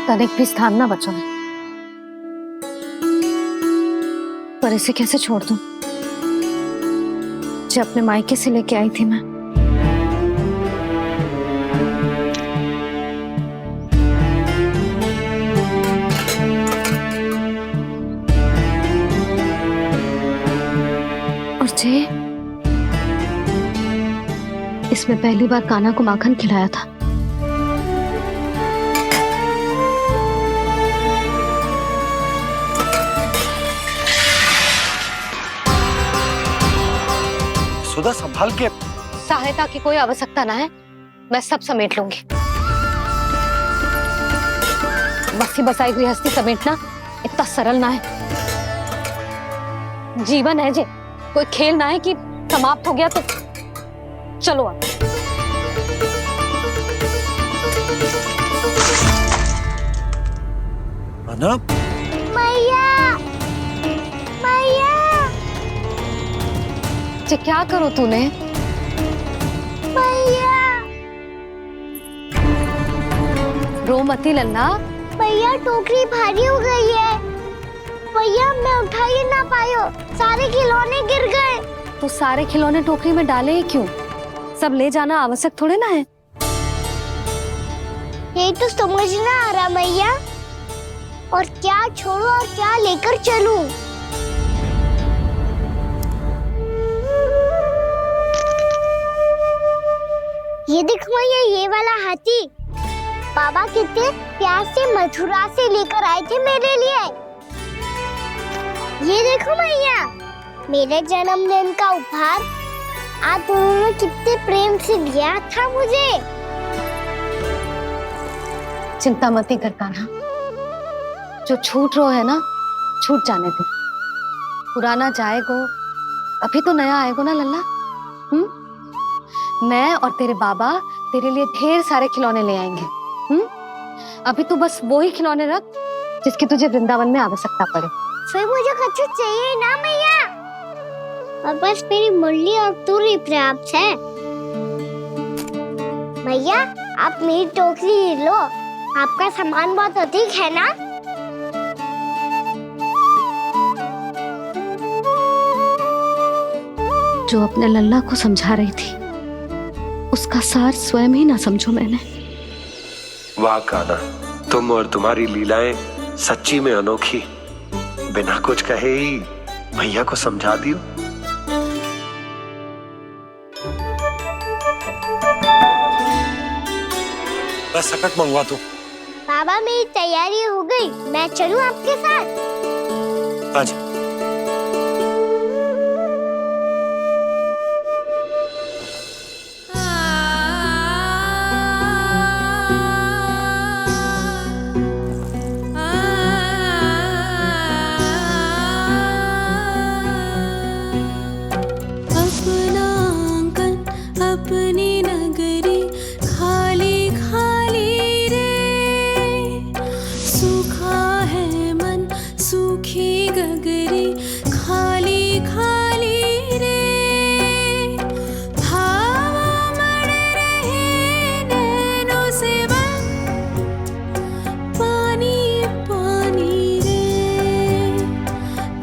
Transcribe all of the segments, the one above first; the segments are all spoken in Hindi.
तनिक भी स्थान ना बचा है। पर इसे कैसे छोड़ दूं जो अपने मायके से लेके आई थी मैं। और जे इसमें पहली बार कान्हा को माखन खिलाया था। सुधा संभाल के। सहायता की कोई आवश्यकता ना है, मैं सब समेट लूंगी। बसी बसाई गृहस्थी समेटना इतना सरल ना है। जीवन है जे, कोई खेल ना है कि समाप्त हो गया तो चलो अब। अनप, मैया, मैया, जे क्या करो तूने? मैया, रो मती लल्ला। भैया टोकरी भारी हो गई है। भैया मैं उठा ही ना पायो, सारे खिलौने गिर गए। तो सारे खिलौने टोकरी में डाले ही क्यों? सब ले जाना आवश्यक थोड़े ना है। यही तो समझ ना आ रहा मैया, और क्या छोड़ो और क्या लेकर चलूं? ये देख मैया, ये वाला हाथी बाबा कितने प्यार से मथुरा से लेकर आए थे मेरे लिए। ये देखो मैया, मेरे जन्मदिन का उपहार आज उन्होंने कितने प्रेम से दिया था मुझे। चिंता मत कर कान्हा, जो छूट रो है ना छूट जाने दे। पुराना जाएगो, अभी तो नया आएगो ना लल्ला। मैं और तेरे बाबा तेरे लिए ढेर सारे खिलौने ले आएंगे। अभी तू बस वो ही खिलौने रख जिसकी तुझे वृंदावन में आवश्यकता पड़े। फिर मुझे कुछ चाहिए ना मैया, और बस मेरी मुरली और तुरी पर्याप्त है। भैया आप मेरी टोकरी लो, आपका सामान बहुत अधिक है ना। जो अपने लल्ला को समझा रही थी उसका सार स्वयं ही ना समझो मैंने। वाह कान्हा, तुम और तुम्हारी लीलाएं सच्ची में अनोखी। बिना कुछ कहे ही भैया को समझा दियो। बस सकट मंगवा तू। बाबा मेरी तैयारी हो गई, मैं चलूं आपके साथ? आजा। अपनी नगरी खाली खाली रे, सूखा है मन सूखी गगरी खाली खाली रे, भाव मर रहे नैनों से बन पानी पानी रे,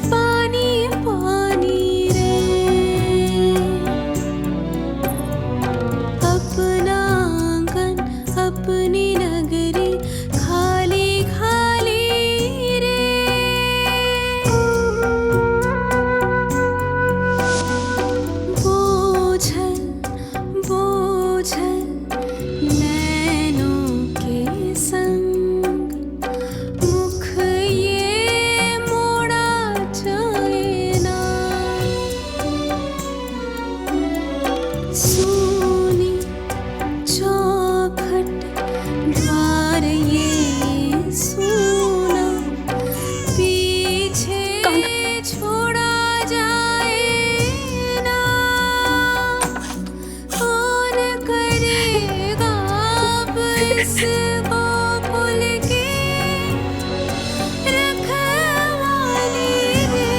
पानी पानी रे। अपना आंगन अपनी नगरी खाली खाली रे, बोझल बोझल नैनों के संग मुख ये मोड़ा जाए ना, सोनी चौखट द्वार ये सोना पीछे छोड़ा जाए ना, कौन करेगा अब इसको भूल के रखवाली रे।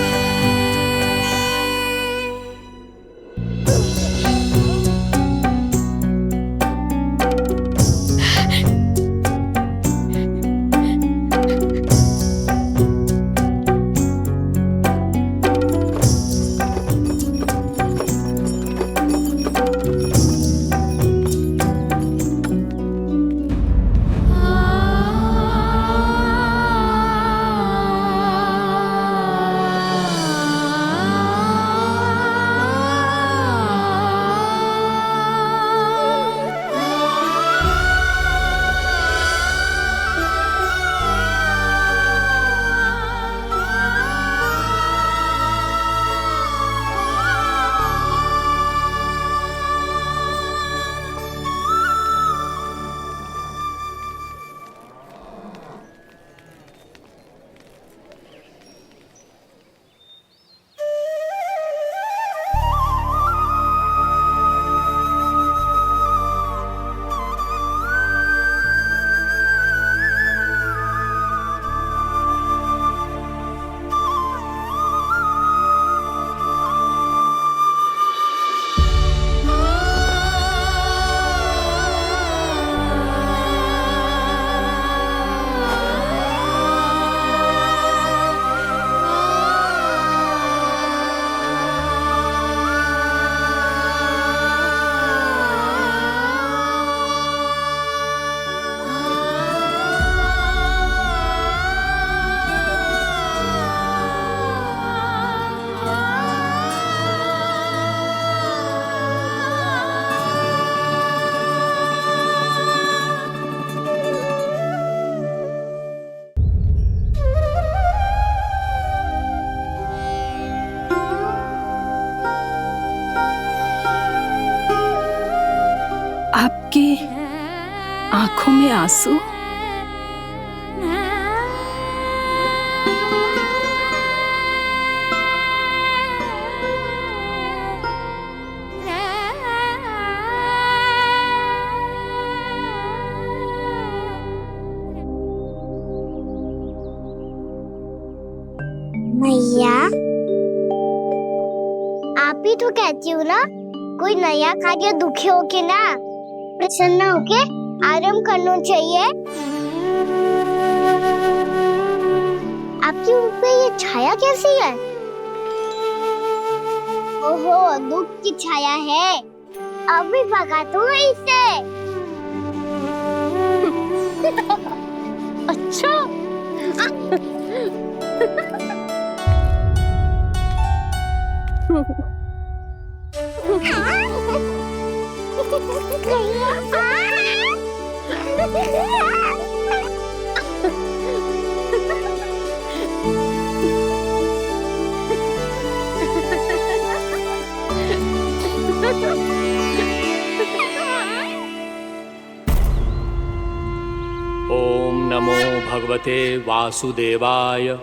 के आंखों में आंसू। मैया, आप ही तो कहती हो ना, कोई नया कार्य दुखी होके ना प्रसन्न होके आराम करना चाहिए। आपकी मुख पे ये छाया कैसी है? ओहो, दुख की छाया है। अभी भगा दूं इसे। अच्छा। ओम नमो भगवते वासुदेवाय।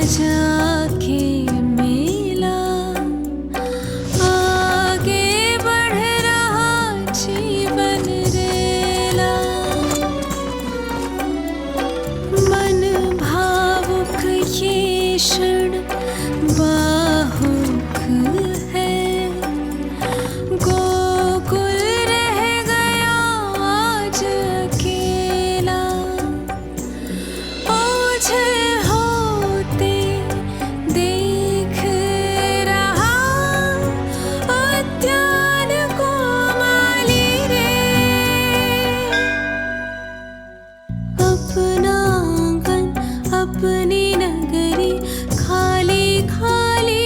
जाके मिला, आगे बढ़ रहा जीवन रेला। मन भावुक ये क्षण बाहुक है, गोकुल रह गया आज अकेला। ओझल होते देख रहा उद्यान को माली रे। अपना आंगन अपनी नगरी खाली खाली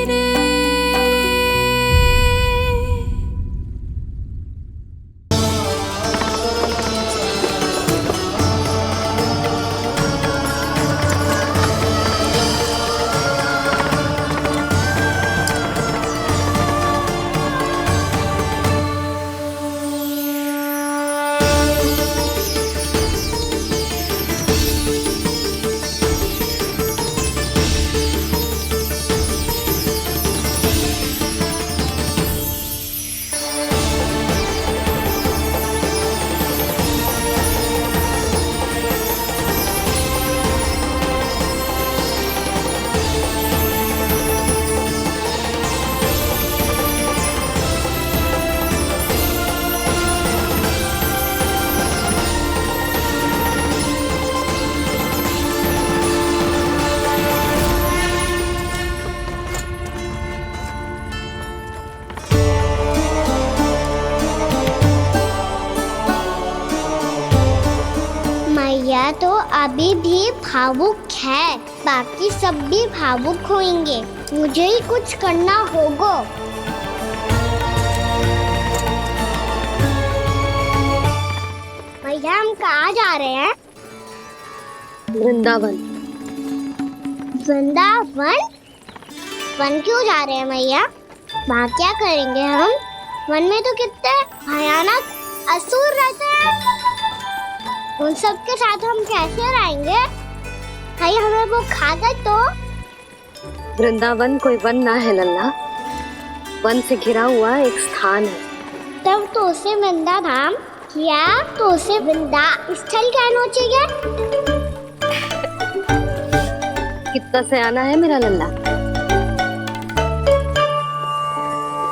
रे। मैया तो अभी भी भावुक है, बाकी सब भी भावुक होंगे। मुझे ही कुछ करना होगा। मैया हम कहाँ जा रहे हैं? वृंदावन। वृंदावन? वन क्यों जा रहे हैं मैया? वहाँ क्या करेंगे हम? वन में तो कितने भयानक असुर रहते हैं। उन सब के साथ हम कैसे रहेंगे? भाई हमें वो खा गए तो? वृंदावन कोई वन ना है लल्ला, वन से घिरा हुआ एक स्थान है। तब तो उसे वृंदा धाम क्या, तो उसे वृंदा स्थल कहना चाहिए। कितना सयाना है मेरा लल्ला।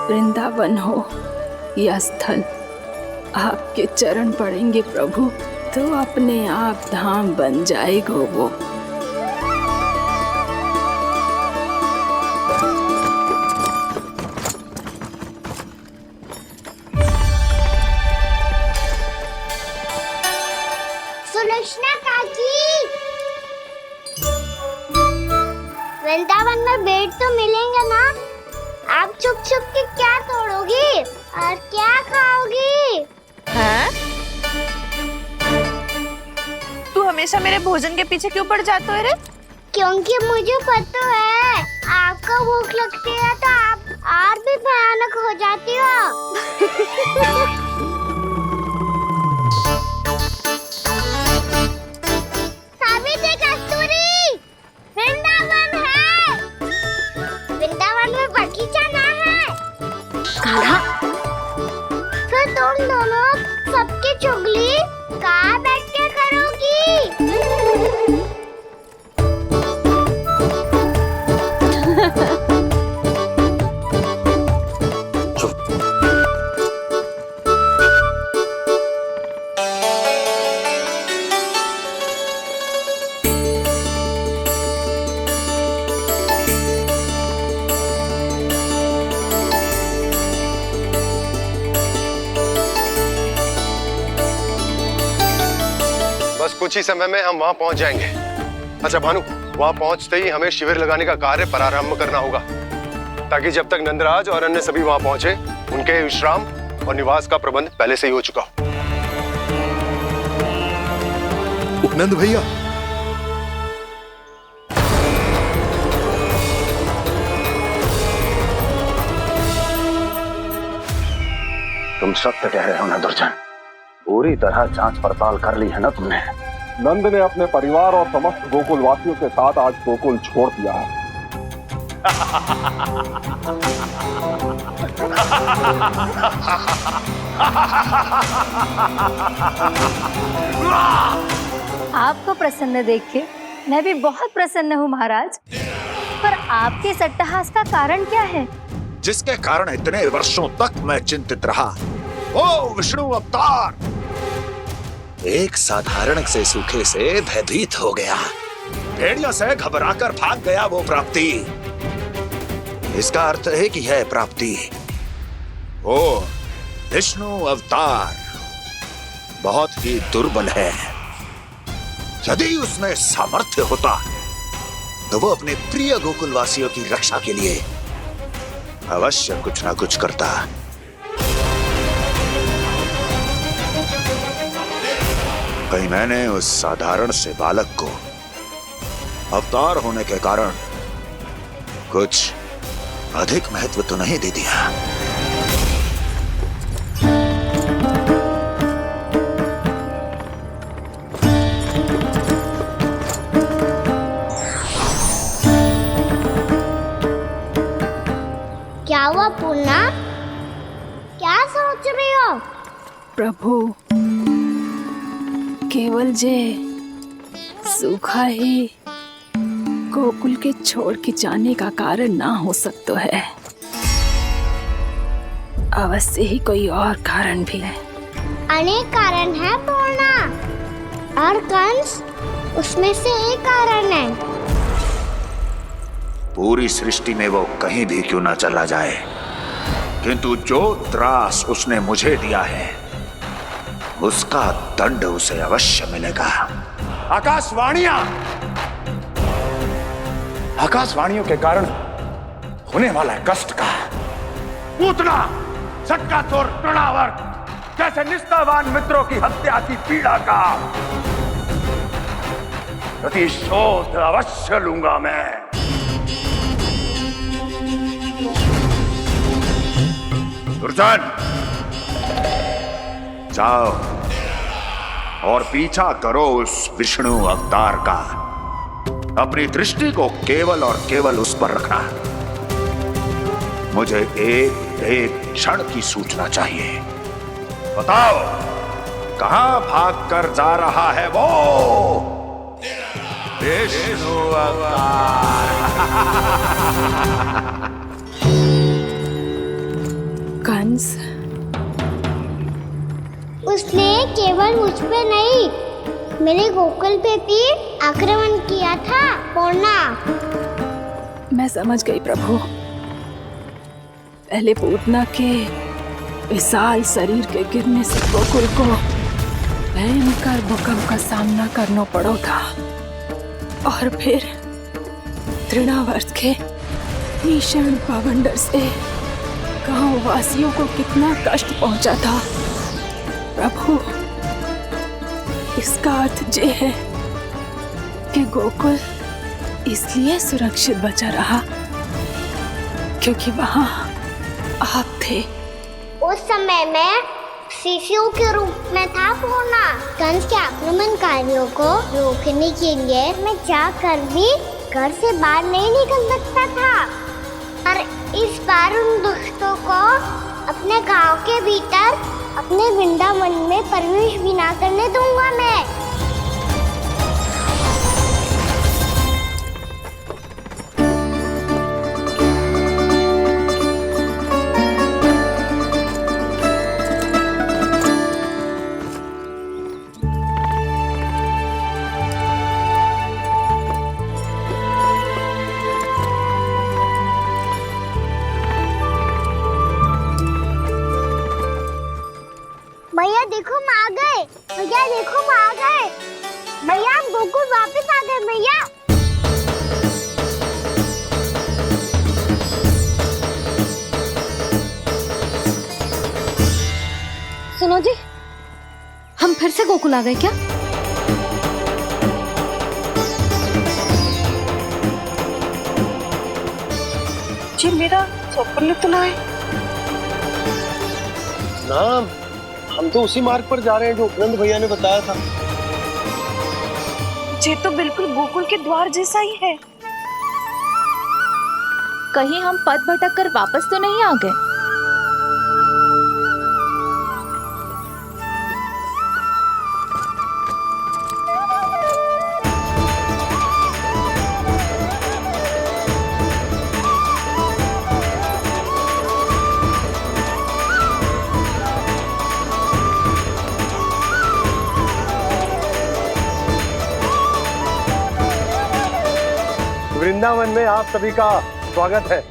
वृंदावन हो या स्थल, आपके चरण पड़ेंगे प्रभु तो अपने आप धाम बन जाएगा वो। सुलक्षणा काकी, वृंदावन में बेट तो मिलेंगे ना? आप छुप छुप के क्या तोड़ोगी और क्या खाओगी? हाँ? तू हमेशा मेरे भोजन के पीछे क्यों पड़ जाता है रे? क्योंकि मुझे पता है आपको भूख लगती है तो आप और भी भयानक हो जाती हो। सावित्री, कस्तूरी, वृंदावन है। वृंदावन में बगीचा ना है। कान्हा, फिर तुम दोनों सबकी चुगली कहाँ बैठ के करोगी? बस कुछ ही समय में हम वहां पहुंच जाएंगे। अच्छा भानु, वहां पहुंचते ही हमें शिविर लगाने का कार्य प्रारंभ करना होगा, ताकि जब तक नंदराज और अन्य सभी वहां पहुंचे उनके विश्राम और निवास का प्रबंध पहले से ही हो चुका हो। उपनंद भैया, तुम सत्य कह रहे हो ना दुर्जन, पूरी तरह जांच पड़ताल कर ली है ना तुमने? नंद ने अपने परिवार और समस्त गोकुल वासियों के साथ आज गोकुल छोड़ दिया है। आपको प्रसन्न देख के मैं भी बहुत प्रसन्न हूँ महाराज। पर आपके इस अट्टहास का कारण क्या है? जिसके कारण इतने वर्षों तक मैं चिंतित रहा। ओ विष्णु अवतार! एक साधारण से सूखे से भयभीत हो गया, भेड़ियों से घबराकर भाग गया वो प्राप्ति। इसका अर्थ है कि यह प्राप्ति ओ विष्णु अवतार बहुत ही दुर्बल है। यदि उसमें सामर्थ्य होता तो वो अपने प्रिय गोकुलवासियों की रक्षा के लिए अवश्य कुछ ना कुछ करता। कहीं मैंने उस साधारण से बालक को अवतार होने के कारण कुछ अधिक महत्व तो नहीं दे दिया। क्या हुआ पूर्णा? क्या सोच रही हो? प्रभु, केवल जे सूखा ही गोकुल के छोड़ के जाने का कारण ना हो सकता है। अवश्य ही कोई और कारण भी है। अनेक कारण है पूर्णा, और कंस उसमें से एक कारण है। पूरी सृष्टि में वो कहीं भी क्यों ना चला जाए, किंतु जो त्रास उसने मुझे दिया है उसका दंड उसे अवश्य मिलेगा। आकाशवाणियों के कारण होने वाला कष्ट का पूतना सटका चोर तृणावर्त जैसे निष्ठावान मित्रों की हत्या की पीड़ा का प्रतिशोध अवश्य लूंगा मैं। दुर्जन, जाओ और पीछा करो उस विष्णु अवतार का। अपनी दृष्टि को केवल और केवल उस पर रखना। मुझे एक एक क्षण की सूचना चाहिए। बताओ, कहां भागकर जा रहा है वो विष्णु अवतार? कंस, उसने केवल मुझ पे नहीं, मेरे गोकुल पे भी आक्रमण किया था पूर्णा। मैं समझ गई प्रभु। पहले पूतना के विशाल शरीर के गिरने से गोकुल को भयंकर भूकंप का सामना करना पड़ा था, और फिर तृणावर्त के भीषण पावंडर से गांव वासियों को कितना कष्ट पहुंचा था। प्रभु, इसका अर्थ ये है कि गोकुल इसलिए सुरक्षित बचा रहा क्योंकि वहां आप थे। उस समय मैं शिशु के रूप में था पूर्णा। कंस के आक्रमणकारियों को रोकने के लिए मैं जाकर भी घर से बाहर नहीं निकल सकता था, और इस बार उन दुष्टों को अपने गांव के भीतर अपने वृंदावन में प्रवेश भी ना करने दूंगा मैं। भैया देखो हम आ गए, भैया देखो हम आ गए, भैया हम गोकुल वापस आ गए भैया। सुनो जी, हम फिर से गोकुल आ गए क्या? जी मेरा स्वप्न तो ना है। ना, हम तो उसी मार्ग पर जा रहे हैं जो उपनंद भैया ने बताया था। ये तो बिल्कुल गोकुल के द्वार जैसा ही है। कहीं हम पथ भटक कर वापस तो नहीं आ गए? वृंदावन में आप सभी का स्वागत है।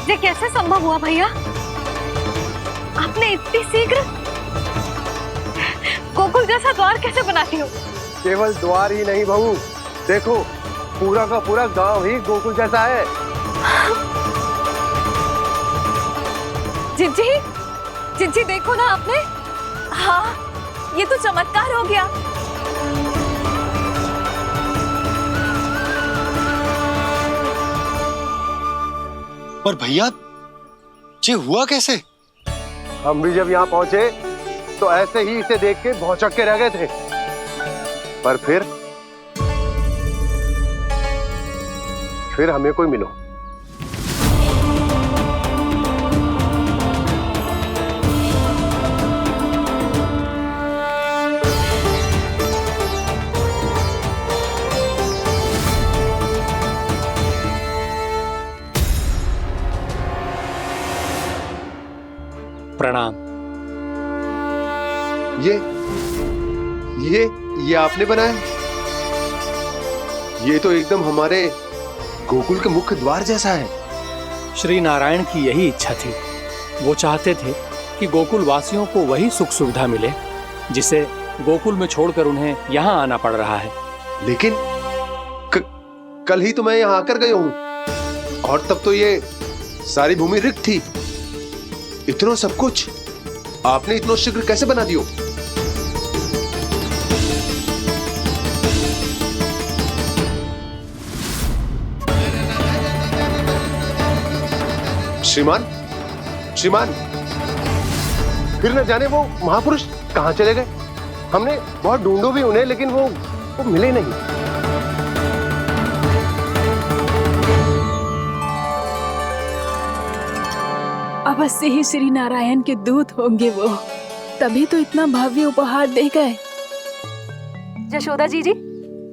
ये कैसे संभव हुआ भैया? आपने इतनी शीघ्र गोकुल जैसा द्वार कैसे बनाती हो? केवल द्वार ही नहीं बहू, देखो पूरा का पूरा गांव ही गोकुल जैसा है। जिज्जी, जिज्जी देखो ना आपने। हाँ, ये तो चमत्कार हो गया। पर भैया ये हुआ कैसे? हम भी जब यहाँ पहुंचे तो ऐसे ही इसे देख के भौचक के रह गए थे, पर फिर हमें कोई मिलो। प्रणाम। ये आपने बनाया? ये तो एकदम हमारे गोकुल के मुख्य द्वार जैसा है। श्री नारायण की यही इच्छा थी। वो चाहते थे कि गोकुल वासियों को वही सुख सुविधा मिले जिसे गोकुल में छोड़कर उन्हें यहाँ आना पड़ रहा है। लेकिन कल ही तो मैं यहाँ आकर गया हूँ और तब तो ये सारी भूमि रिक्त थी। इतना सब कुछ आपने इतना शीघ्र कैसे बना दियो? श्रीमान, फिर न जाने वो महापुरुष कहां चले गए। हमने बहुत ढूंढो भी उन्हें, लेकिन वो मिले नहीं। अवश्य ही श्री नारायण के दूत होंगे वो, तभी तो इतना भव्य उपहार दे गए। यशोदा जी,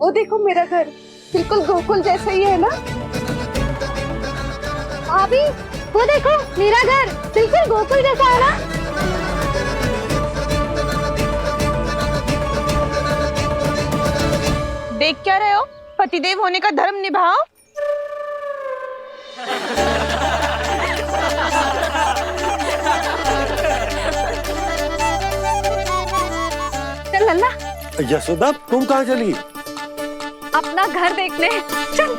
वो देखो मेरा घर बिल्कुल गोकुल जैसा ही है ना। भाभी वो देखो मेरा घर बिल्कुल गोकुल जैसा है ना। देख क्या रहे हो? पतिदेव होने का धर्म निभाओ। चल लल्ला। यशोदा तुम कहाँ चली? अपना घर देखने चल।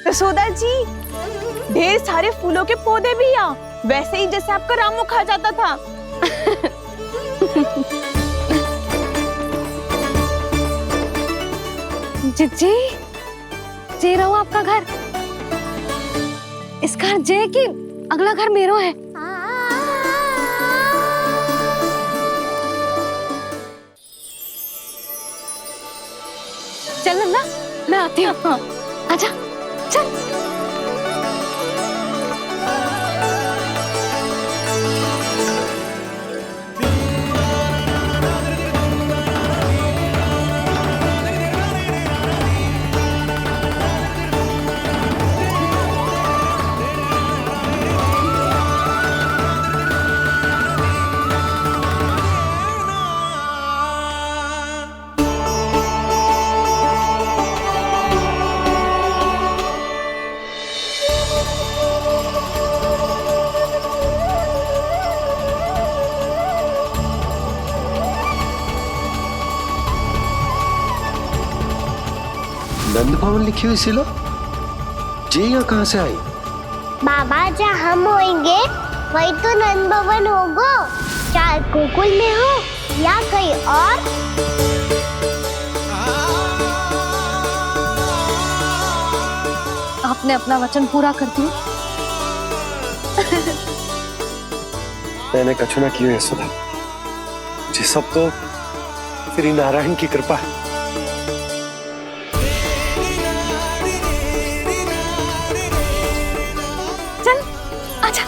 यशोदा जी, ढेर सारे फूलों के पौधे भी यहाँ, वैसे ही जैसे आपका रामू खा जाता था। जिज्जी, जे रहो आपका घर। इस घर जे की अगला घर मेरो है। चल लल्ला, मैं आती हूँ। आजा चल। नंद भवन लिखी हुई सिलो जे यहाँ कहाँ से आई? बाबा जहाँ हम होंगे वही तो नंद भवन होगा, चाहे गोकुल में हो या कहीं और। आपने अपना वचन पूरा कर दिया। मैंने कछु ना किए है सुधा, ये सब तो श्री नारायण की कृपा है। चल आजा।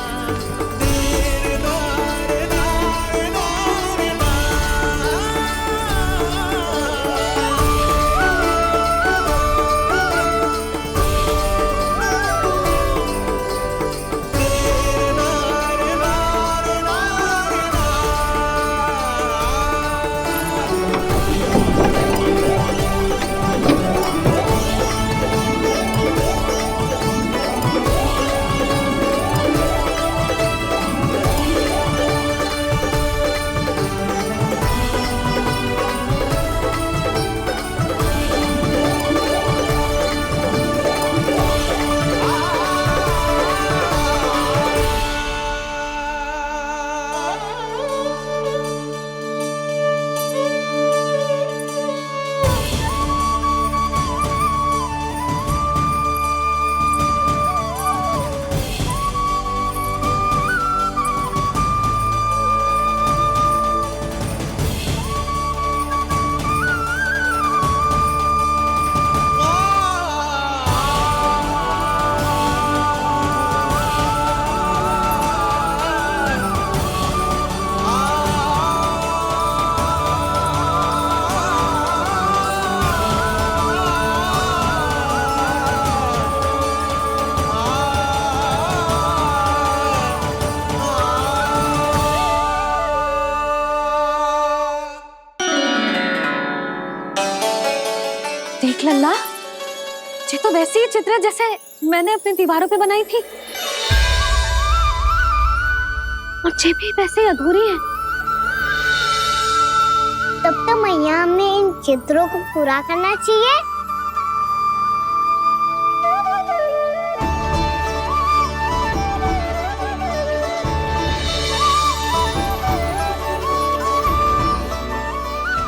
देख लल्ला, ये तो वैसी ही चित्र है जैसे मैंने अपनी दीवारों पे बनाई थी, और ये भी वैसे ही अधूरी है। तब तो मैया हमें इन चित्रों को पूरा करना चाहिए।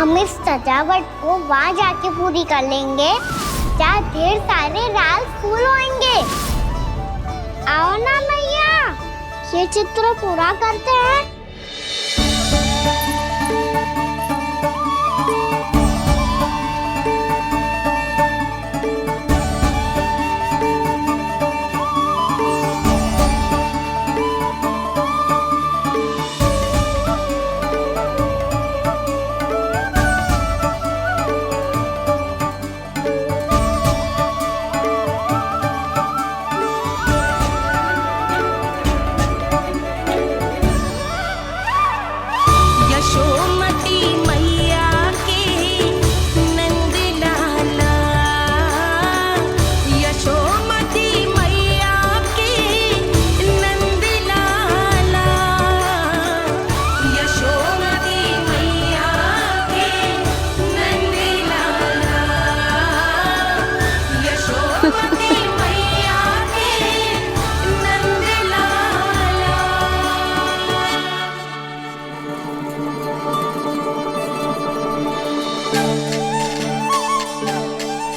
हम इस सजावट को वहाँ जाके पूरी कर लेंगे जहाँ ढेर सारे लाल फूल होंगे। आओ ना मैया, ये चित्र पूरा करते हैं।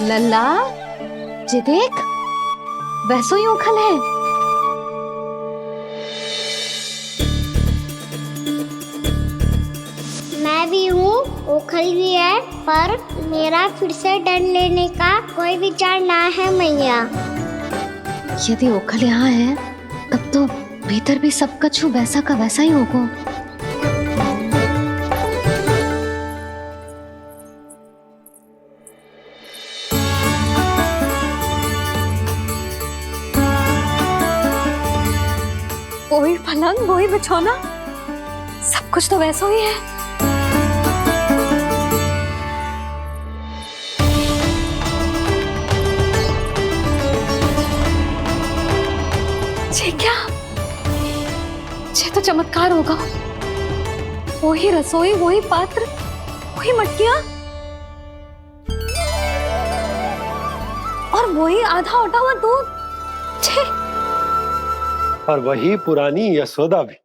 लल्ला, ये देख, वैसो ही उखल है। मैं भी हूँ, उखल भी है, पर मेरा फिर से डर लेने का कोई विचार ना है मैया। यदि उखल यहाँ है, तब तो भीतर भी सब कछु वैसा का वैसा ही होगा। वही पलंग, वही बिछौना, सब कुछ तो वैसा ही है। ये क्या? ये तो चमत्कार होगा। वही रसोई, वही पात्र, वही मटकियां। वही आधा उटा हुआ दूध। छे। और वही पुरानी यशोदा भी।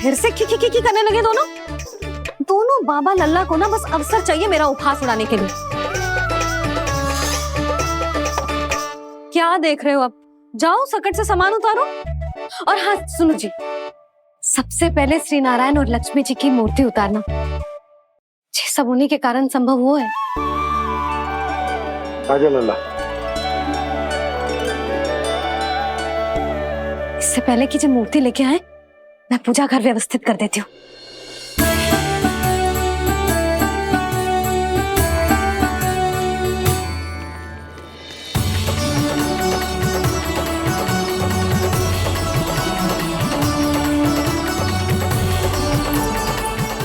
फिर से की करने लगे दोनों बाबा लल्ला को ना बस अवसर चाहिए मेरा उपहास उड़ाने के लिए। क्या देख रहे हो? अब जाओ सकट से सामान उतारो। और हाँ सुनो जी, सबसे पहले श्री नारायण और लक्ष्मी जी की मूर्ति उतारना। ये सब उन्हीं के कारण संभव हुआ है। आजा लल्ला। इससे पहले कि जो मूर्ति लेके आए, मैं पूजा घर व्यवस्थित कर देती हूँ।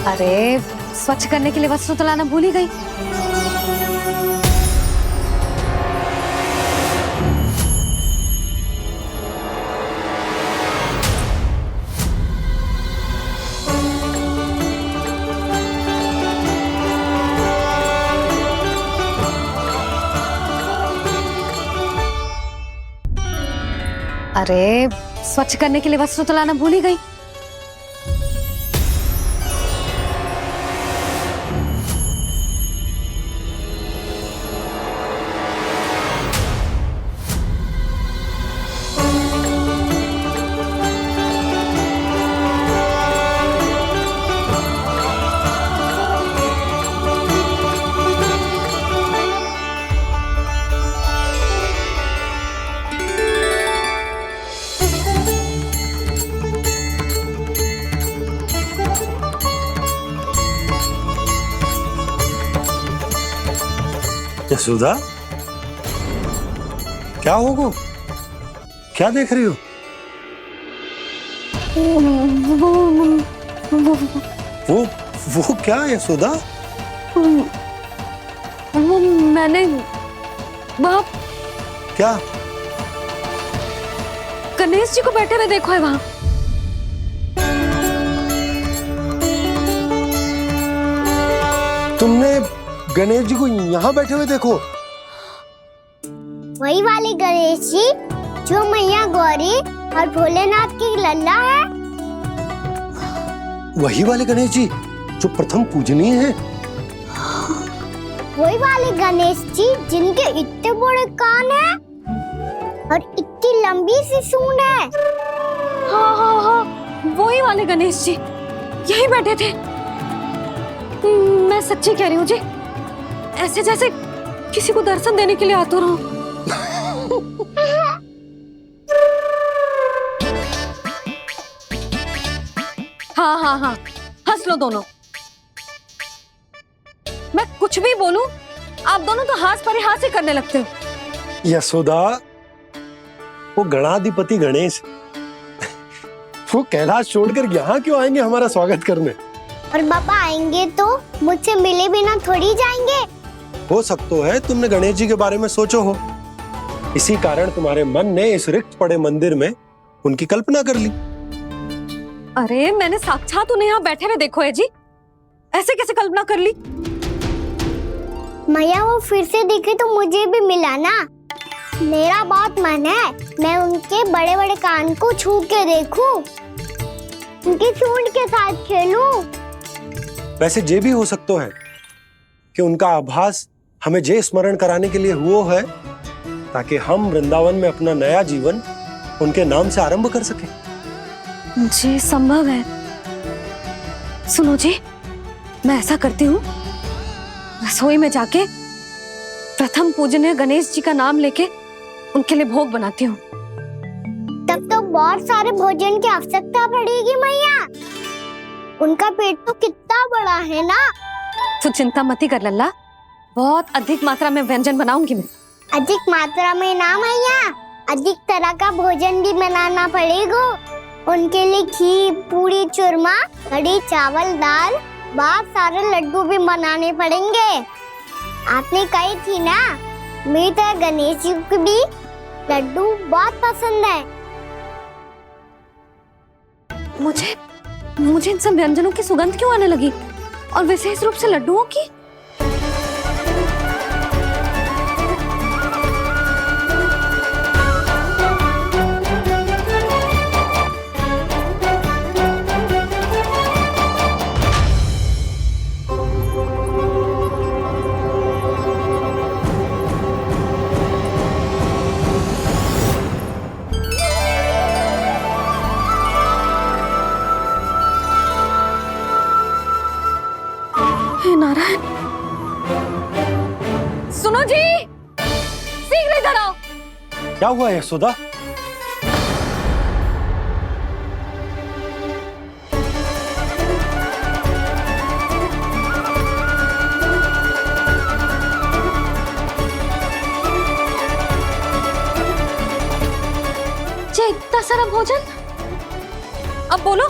अरे स्वच्छ करने के लिए वस्त्र तो लाना भूल ही गई। अरे स्वच्छ करने के लिए वस्त्र तो लाना भूल ही गई। यशोदा, क्या होगा? क्या देख रही हो? वो क्या यशोदा? वो मैंने बाप क्या? गणेश जी को बैठे हुए देखो है वहां। तुमने गणेश जी को यहाँ बैठे हुए देखो? वही वाले गणेश जी जो मैया गौरी और भोलेनाथ की लल्ला है। वही वाले गणेश जी जो प्रथम पूजनीय है। वही वाले गणेश जी जिनके इतने बड़े कान हैं और इतनी लंबी सी सूंड है। हाँ, वही वाले गणेश जी यही बैठे थे। मैं सच्ची कह रही हूँ जी, ऐसे जैसे किसी को दर्शन देने के लिए आतुर हूँ। हाँ, हंस लो दोनों। मैं कुछ भी बोलूं, आप दोनों तो हास परिहास ही करने लगते हो। यशोदा, वो गणाधिपति गणेश वो कैलाश छोड़कर यहाँ क्यों आएंगे हमारा स्वागत करने? और बाबा आएंगे तो मुझसे मिले बिना थोड़ी जाएंगे। हो सकता है तुमने गणेश जी के बारे में सोचो हो, इसी कारण तुम्हारे मन ने इस रिक्त पड़े मंदिर में उनकी कल्पना कर ली। अरे मैंने साक्षात उन्हें यहाँ बैठे हुए देखो है जी, ऐसे कैसे कल्पना कर ली? मैया वो फिर से दिखे तो मुझे भी मिला ना। मेरा बहुत मन है मैं उनके बड़े बड़े कान को छू के देखूं, उनकी सूंड के साथ खेलूं। वैसे ये भी हो सकता है कि उनका आभास हमें जे स्मरण कराने के लिए हुआ है ताकि हम वृंदावन में अपना नया जीवन उनके नाम से आरंभ कर सके। जी संभव है। सुनो जी, मैं ऐसा करती हूँ, रसोई में जाके प्रथम पूजनीय गणेश जी का नाम लेके उनके लिए भोग बनाती हूँ। तब तो बहुत सारे भोजन की आवश्यकता पड़ेगी मैया। उनका पेट तो कितना बड़ा है ना। तू चिंता मत कर लल्ला, बहुत अधिक मात्रा में व्यंजन बनाऊंगी मैं। अधिक मात्रा में ना मैया, अधिक तरह का भोजन भी बनाना पड़ेगा। उनके लिए खीर, पूरी, चूरमा, कढ़ी, चावल, दाल, बहुत सारे लड्डू भी बनाने पड़ेंगे। आपने कही थी ना, मेरी तरह गणेश जी को भी लड्डू बहुत पसंद है। मुझे इन सब व्यंजनों की सुगंध क्यों आने लगी? और विशेष रूप से लड्डुओं की। हे नारायण, सुनो जी, शीघ्र इधर आओ। क्या हुआ यशोदा? जे इतना सारा भोजन, अब बोलो,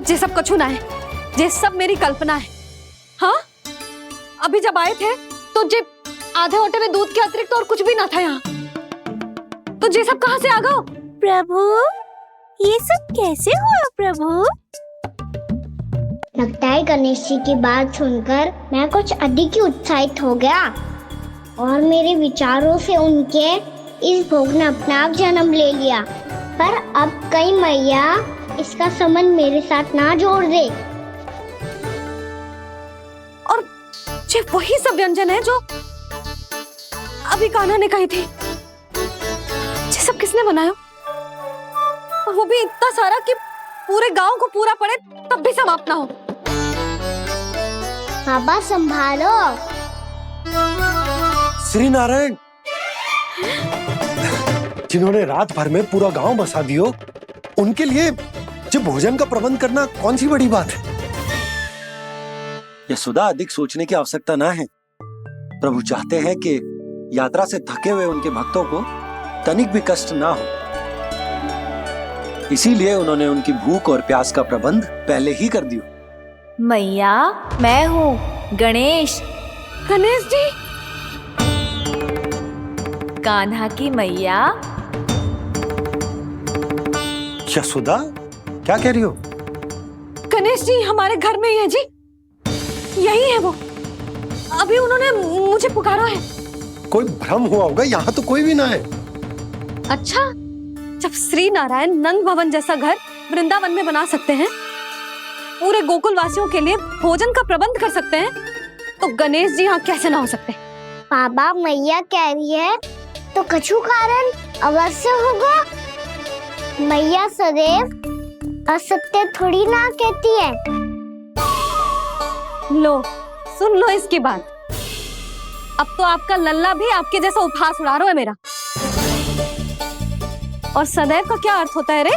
जे सब कछु ना है, जे सब मेरी कल्पना है। हाँ, अभी जब आए थे तो जे आधे ओटे में दूध के अतिरिक्त और कुछ भी ना था यहाँ, तो जे सब कहाँ से आ गए? प्रभु, ये सब कैसे हुआ प्रभु? लगता है गणेश जी की बात सुनकर मैं कुछ अधिक ही उत्साहित हो गया और मेरे विचारों से उनके इस भोग ने अपना आप जन्म ले लिया। पर अब कहीं मैया इसका संबंध मेरे साथ ना जोड़ दे। और ये वही सब व्यंजन है जो अभी कान्हा ने कही थी। ये सब किसने बनाया? और वो भी इतना सारा कि पूरे गांव को पूरा पड़े तब भी समाप्त ना हो। बाबा संभालो। श्री नारायण, जिन्होंने रात भर में पूरा गांव बसा दियो, उनके लिए जो भोजन का प्रबंध करना कौन सी बड़ी बात है? यशोदा, अधिक सोचने की आवश्यकता ना है। प्रभु चाहते हैं कि यात्रा से थके हुए उनके भक्तों को तनिक भी कष्ट ना हो, इसीलिए उन्होंने उनकी भूख और प्यास का प्रबंध पहले ही कर दिया। मैया, मैं हूँ गणेश। गणेश जी, कान्हा की मैया। यशोदा, क्या कह रही हो? गणेश जी हमारे घर में ही है जी, यही है वो। अभी उन्होंने मुझे पुकारा है। कोई भ्रम हुआ होगा, यहाँ तो कोई भी ना है। अच्छा, जब श्री नारायण नंद भवन जैसा घर वृंदावन में बना सकते हैं, पूरे गोकुल वासियों के लिए भोजन का प्रबंध कर सकते हैं, तो गणेश जी यहाँ कैसे ना हो सकते? बाबा, मैया कह रही है तो कछु कारण अवश्य होगा। मैया सदैव असत्य थोड़ी ना कहती है। लो, सुन लो इसकी बात। अब तो आपका लल्ला भी आपके जैसा उपहास उड़ा रहा है मेरा। और सदैव का क्या अर्थ होता है रे?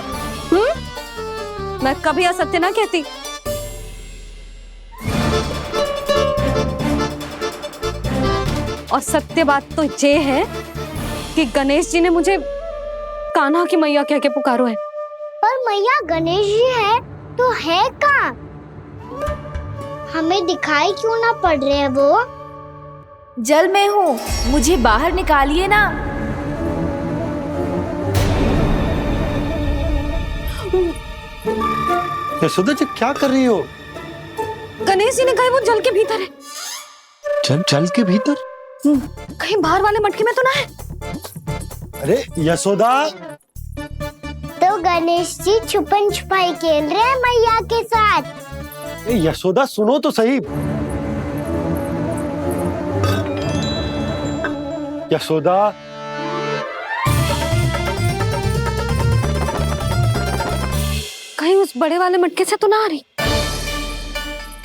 मैं कभी असत्य ना कहती। और सत्य बात तो ये है कि गणेश जी ने मुझे कान्हा की मैया कह के पुकारो है। पर मैया गणेश जी है तो है कहाँ? हमें दिखाई क्यों ना पड़ रहे हैं वो? जल में हूँ, मुझे बाहर निकालिए ना। यशोदा जी, क्या कर रही हो? गणेश जी ने कहा वो जल के भीतर है। जल के भीतर? कहीं बाहर वाले मटके में तो ना है? अरे यशोदा! तो गणेश जी छुपन छुपाई खेल रहे हैं मैया के साथ। यशोदा, सुनो तो सही। यशोदा, कहीं उस बड़े वाले मटके से तो ना आ रही?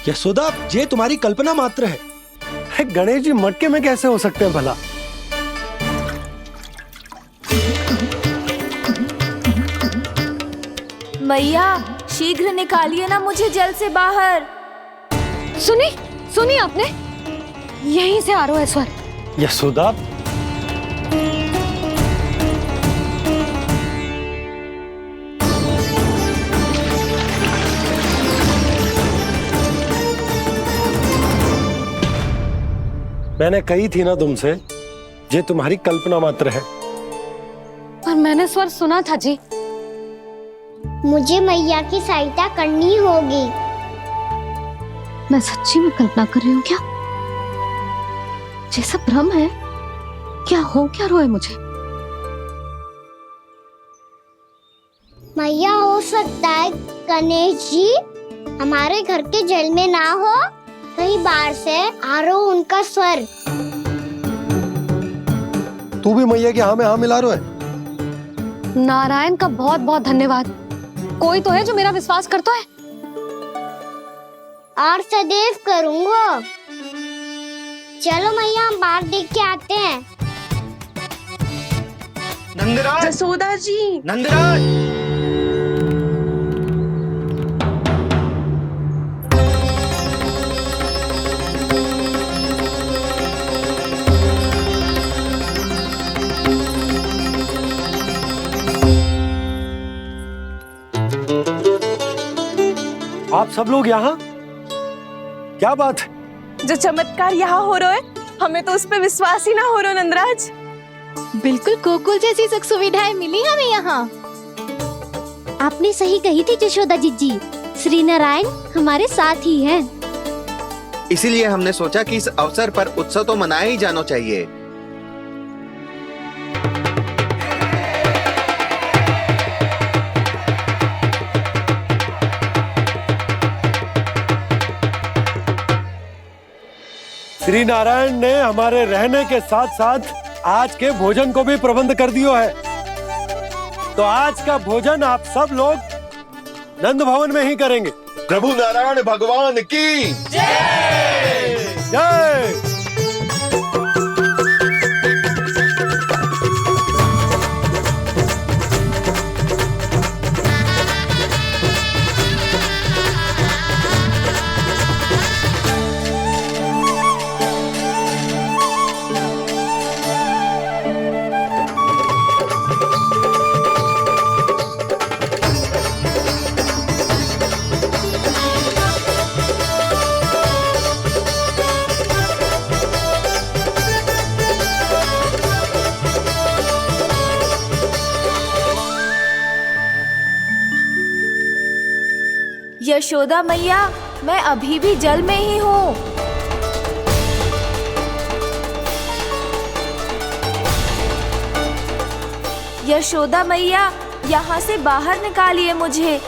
यशोदा, ये तुम्हारी कल्पना मात्र है। गणेश जी मटके में कैसे हो सकते हैं भला? मैया, शीघ्र निकालिए ना मुझे जल से बाहर। सुनी आपने? यहीं से आ रहा है स्वर। यशोदा, मैंने कही थी ना तुमसे, ये तुम्हारी कल्पना मात्र है। पर मैंने स्वर सुना था जी। मुझे मैया की सहायता करनी होगी। मैं सच्ची में कल्पना कर रही हूँ क्या? ये सब भ्रम है क्या? हो क्या रहा है मुझे? मैया, हो सकता है गणेश जी हमारे घर के जल में ना हो, कहीं बाहर से आ रहा हो उनका स्वर। तू भी मैया की हाँ में हाँ मिला रहा है। नारायण का बहुत बहुत धन्यवाद। कोई तो है जो मेरा विश्वास करता है। और सदैव करूंगा। चलो मैया, हम बाहर देख के आते हैं। नंदराज, जसोदा जी, नंदराज, आप सब लोग यहाँ? क्या बात है? जो चमत्कार यहाँ हो रहा है, हमें तो उस पे विश्वास ही ना हो रहा नंदराज। बिल्कुल गोकुल जैसी सुख सुविधाएं मिली हमें यहाँ। आपने सही कही थी यशोदा जीजी, श्री नारायण हमारे साथ ही हैं। इसीलिए हमने सोचा कि इस अवसर पर उत्सव तो मनाया ही जाना चाहिए। श्री नारायण ने हमारे रहने के साथ साथ आज के भोजन को भी प्रबंध कर दिया है। तो आज का भोजन आप सब लोग नंद भवन में ही करेंगे। प्रभु नारायण भगवान की जय जय। यशोदा मैया, मैं अभी भी जल में ही हूँ। यशोदा मैया, यहाँ से बाहर निकालिए मुझे।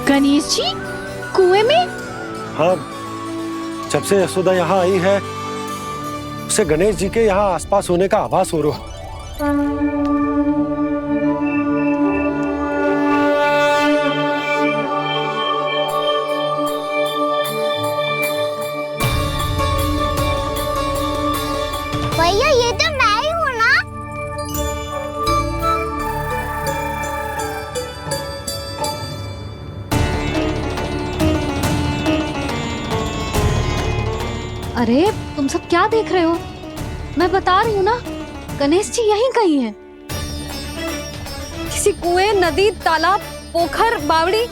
गणेश जी कुएं में? हाँ, जब से यशोदा यहाँ आई है उसे गणेश जी के यहाँ आसपास होने का आभास हो रहा। भैया, ये तो मैं ही हूँ ना? अरे तुम सब क्या देख रहे हो? मैं बता रही हूँ ना, गणेश जी यहीं कहीं हैं। किसी कुएं, नदी, तालाब, पोखर, बावड़ी,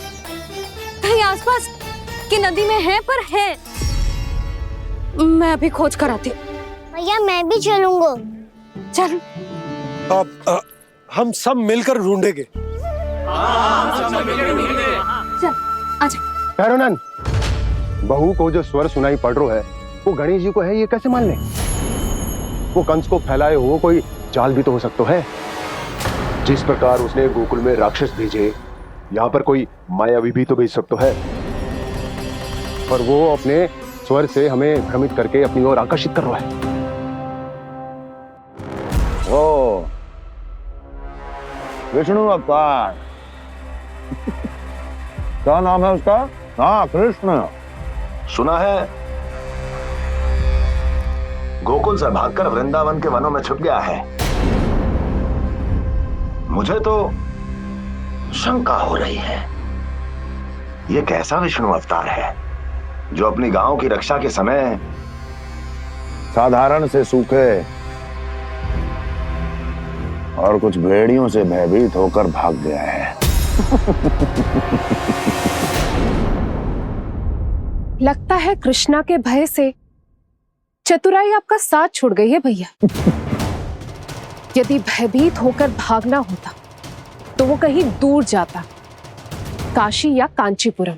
कहीं आसपास की नदी में है, पर है। मैं अभी खोज कर आती हूँ। भैया, मैं भी चलूंगा। चल। अब हम सब मिलकर ढूंढेंगे। चल, आजा। भैरवनंद, बहू को जो स्वर सुनाई पड़ रहा है वो गणेश जी को है, ये कैसे मान ले? वो कंस को फैलाए हुए कोई जाल भी तो हो सकता है। जिस प्रकार उसने गोकुल में राक्षस भेजे, यहाँ पर कोई मायावी भी तो भेज सकता है। पर वो अपने स्वर से हमें भ्रमित करके अपनी ओर आकर्षित कर रहा है। ओ, विष्णु अवतार। क्या नाम है उसका? हाँ, कृष्ण। सुना है गोकुल से भागकर वृंदावन के वनों में छुप गया है। मुझे तो शंका हो रही है ये कैसा विष्णु अवतार है जो अपनी गांव की रक्षा के समय साधारण से सूखे और कुछ भेड़ियों से भयभीत होकर भाग गया है। लगता है कृष्णा के भय से चतुराई आपका साथ छोड़ गई है भैया। यदि भयभीत होकर भागना होता तो वो कहीं दूर जाता, काशी या कांचीपुरम,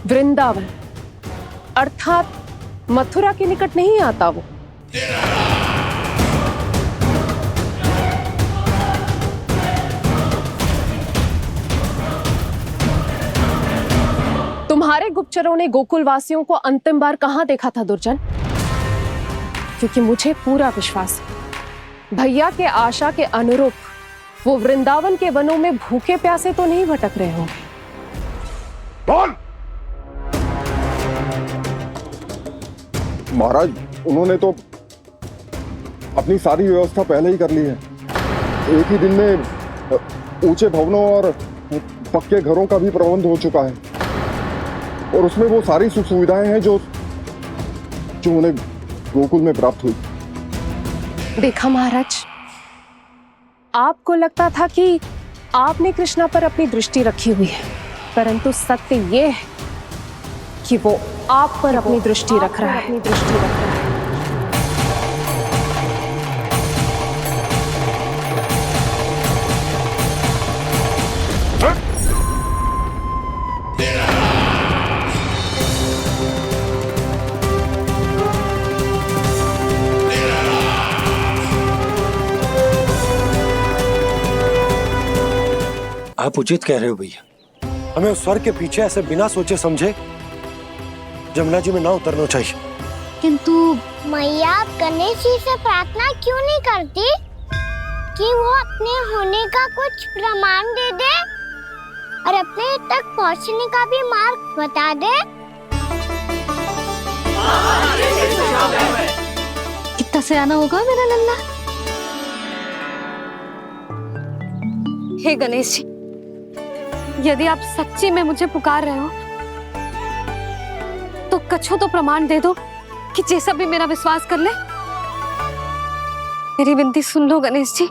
वृंदावन अर्थात मथुरा के निकट नहीं आता वो। तुम्हारे गुप्तचरों ने गोकुल वासियों को अंतिम बार कहां देखा था दुर्जन? क्योंकि मुझे पूरा विश्वास है भैया के आशा के अनुरूप वो वृंदावन के वनों में भूखे प्यासे तो नहीं भटक रहे होंगे। कौन? महाराज, उन्होंने तो अपनी सारी व्यवस्था पहले ही कर ली है। एक ही दिन में ऊंचे भवनों और पक्के घरों का भी प्रबंध हो चुका है और उसमें वो सारी सुख सुविधाएं हैं जो उन्हें गोकुल में प्राप्त हुई। देखा महाराज, आपको लगता था कि आपने कृष्णा पर अपनी दृष्टि रखी हुई है, परंतु सत्य ये है कि वो आप पर अपनी दृष्टि रख रहा है। आप उचित कह रहे हो भैया, हमें उस स्वर्ग के पीछे ऐसे बिना सोचे समझे जमुना जी में ना उतरना चाहिए। किंतु मैया, आप गणेश जी से प्रार्थना क्यों नहीं करती कि वो अपने होने का कुछ प्रमाण दे दे और अपने तक पहुंचने का भी मार्ग बता दे? कितना सयाना होगा मेरा लल्ला। हे गणेश जी, यदि आप सच्ची में मुझे पुकार रहे हो तो कछो तो प्रमाण दे दो कि जैसा भी मेरा विश्वास कर ले। मेरी विनती सुन लो गणेश जी।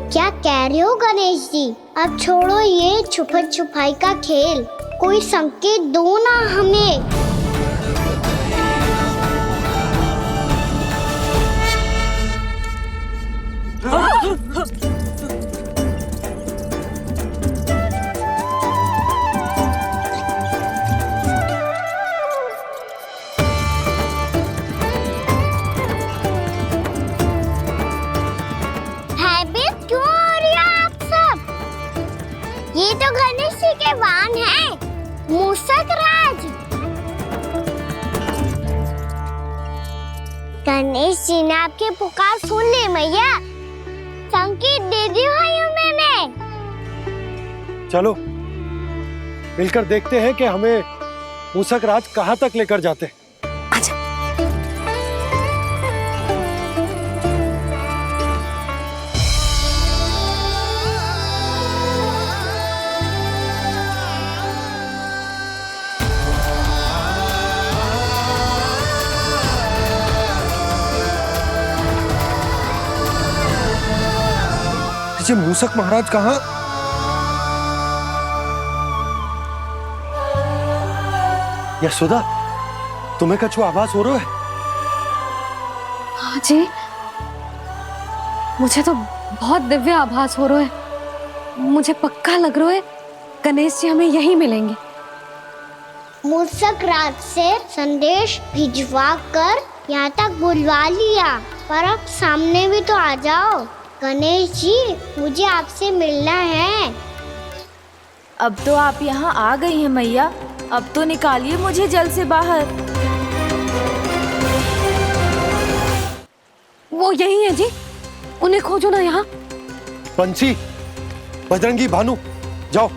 क्या कह रहे हो गणेश जी? अब छोड़ो ये छुपन छुपाई का खेल, कोई संकेत दो ना हमें। भयभीत क्यों हो रही हो आप सब? ये तो गणेश जी के वाहन हैं, मूषक राज। गणेश जी ने आपके पुकार सुन ली मैया, संकेत दे दी भाइयों मैंने। चलो मिलकर देखते हैं कि हमें मूषक राज कहां तक लेकर जाते हैं। मूषक महाराज कहाँ? यशोदा, तुम्हें कछु आभास हो रहा है? हाँ जी, मुझे तो बहुत दिव्य आभास हो रहा है। मुझे पक्का लग रहा है गणेश जी हमें यहीं मिलेंगे। मूषक राज से संदेश भिजवा कर यहाँ तक बुलवा लिया, पर अब सामने भी तो आ जाओ। गणेश जी, मुझे आपसे मिलना है। अब तो आप यहाँ आ गई हैं मैया, अब तो निकालिए मुझे जल से बाहर। वो यही है जी, उन्हें खोजो ना यहाँ। पंछी, बजरंगी, भानु, जाओ।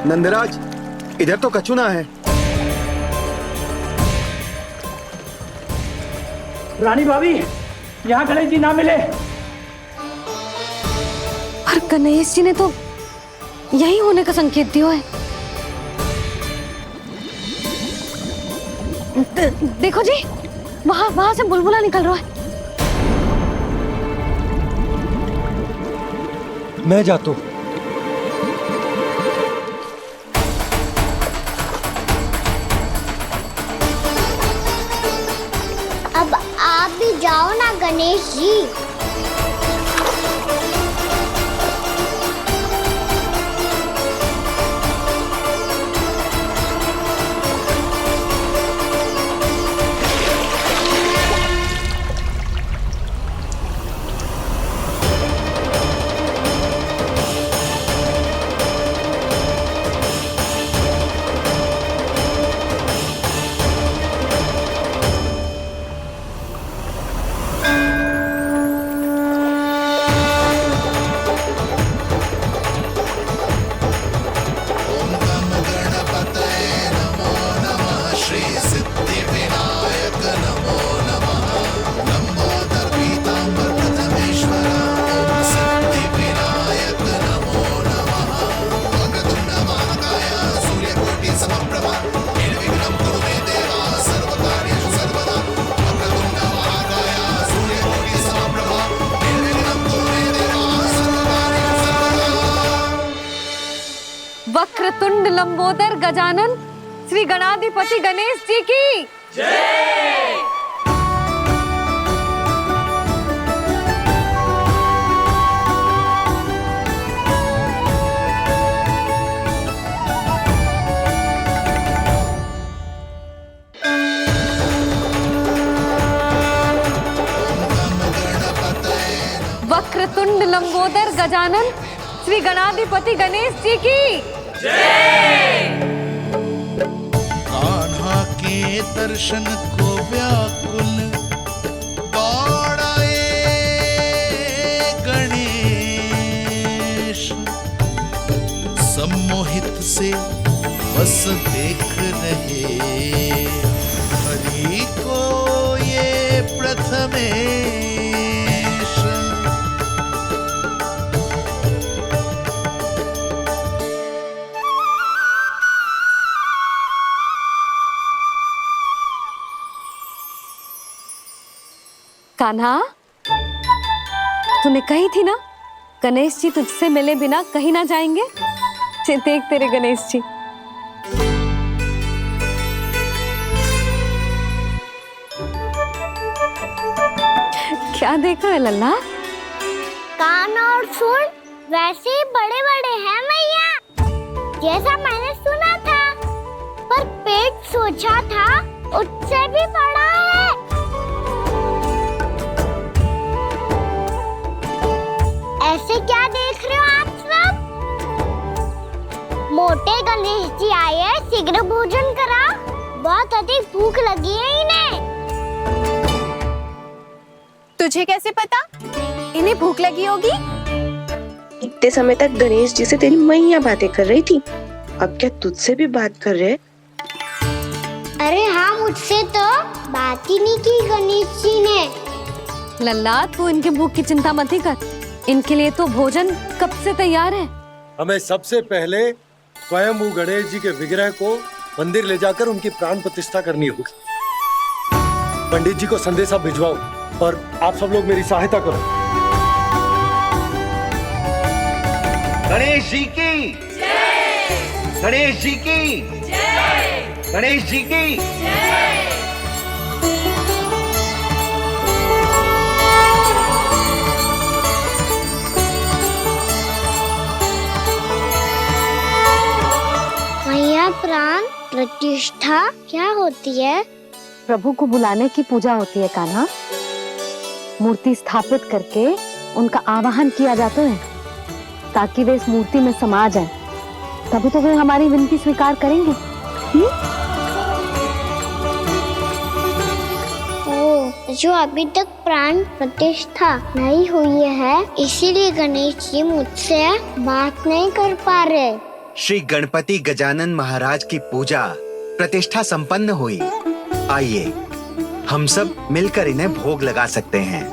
नंदराज, इधर तो कछुना है। रानी भाभी, यहाँ गणेश जी ना मिले। और गणेश जी ने तो यही होने का संकेत दिया है। देखो जी, वहां से बुलबुला निकल रहा है। मैं जाता हूँ। अब आप भी जाओ ना गणेश जी। वक्रतुंड लंबोदर गजानन श्री गणाधिपति गणेश जी की जय। वक्रतुंड लंबोदर गजानन श्री गणाधिपति गणेश जी की जय। कान्हा के दर्शन को व्याकुल दौड़ाए गणेश, सम्मोहित से बस देख रहे हरि को ये प्रथमेश। कान्हा, तूने कही थी ना गणेश जी तुझसे मिले बिना कहीं ना जाएंगे। देख तेरे गणेश जी। क्या देख रहा है लल्ला? कान और सुन वैसे ही बड़े बड़े हैं मैया, जैसा मैंने सुना था, पर पेट सोचा था उससे भी बड़ा है। ऐसे क्या देख रहे हो आप सब? मोटे गणेश जी आए हैं, शीघ्र भोजन करा, बहुत अधिक भूख लगी है इन्हें। तुझे कैसे पता इन्हें भूख लगी होगी? इतने समय तक गणेश जी से तेरी मैया बातें कर रही थी, अब क्या तुझसे भी बात कर रहे? अरे हाँ, मुझसे तो बात ही नहीं की गणेश जी ने। लल्ला, तू इनके भूख की चिंता मत ही कर, इनके लिए तो भोजन कब से तैयार है। हमें सबसे पहले स्वयं गणेश जी के विग्रह को मंदिर ले जाकर उनकी प्राण प्रतिष्ठा करनी होगी। पंडित जी को संदेशा भिजवाओ और आप सब लोग मेरी सहायता करो। गणेश जी की जय। गणेश जी की जय। गणेश जी की जय। मैया, प्राण प्रतिष्ठा क्या होती है? प्रभु को बुलाने की पूजा होती है कान्हा। मूर्ति स्थापित करके उनका आवाहन किया जाता है ताकि वे इस मूर्ति में समा जाएं। तभी तो वे हमारी विनती स्वीकार करेंगे। जो अभी तक प्राण प्रतिष्ठा नहीं हुई है, इसीलिए गणेश जी मुझसे बात नहीं कर पा रहे। श्री गणपति गजानन महाराज की पूजा प्रतिष्ठा संपन्न हुई। आइए हम सब मिलकर इन्हें भोग लगा सकते हैं।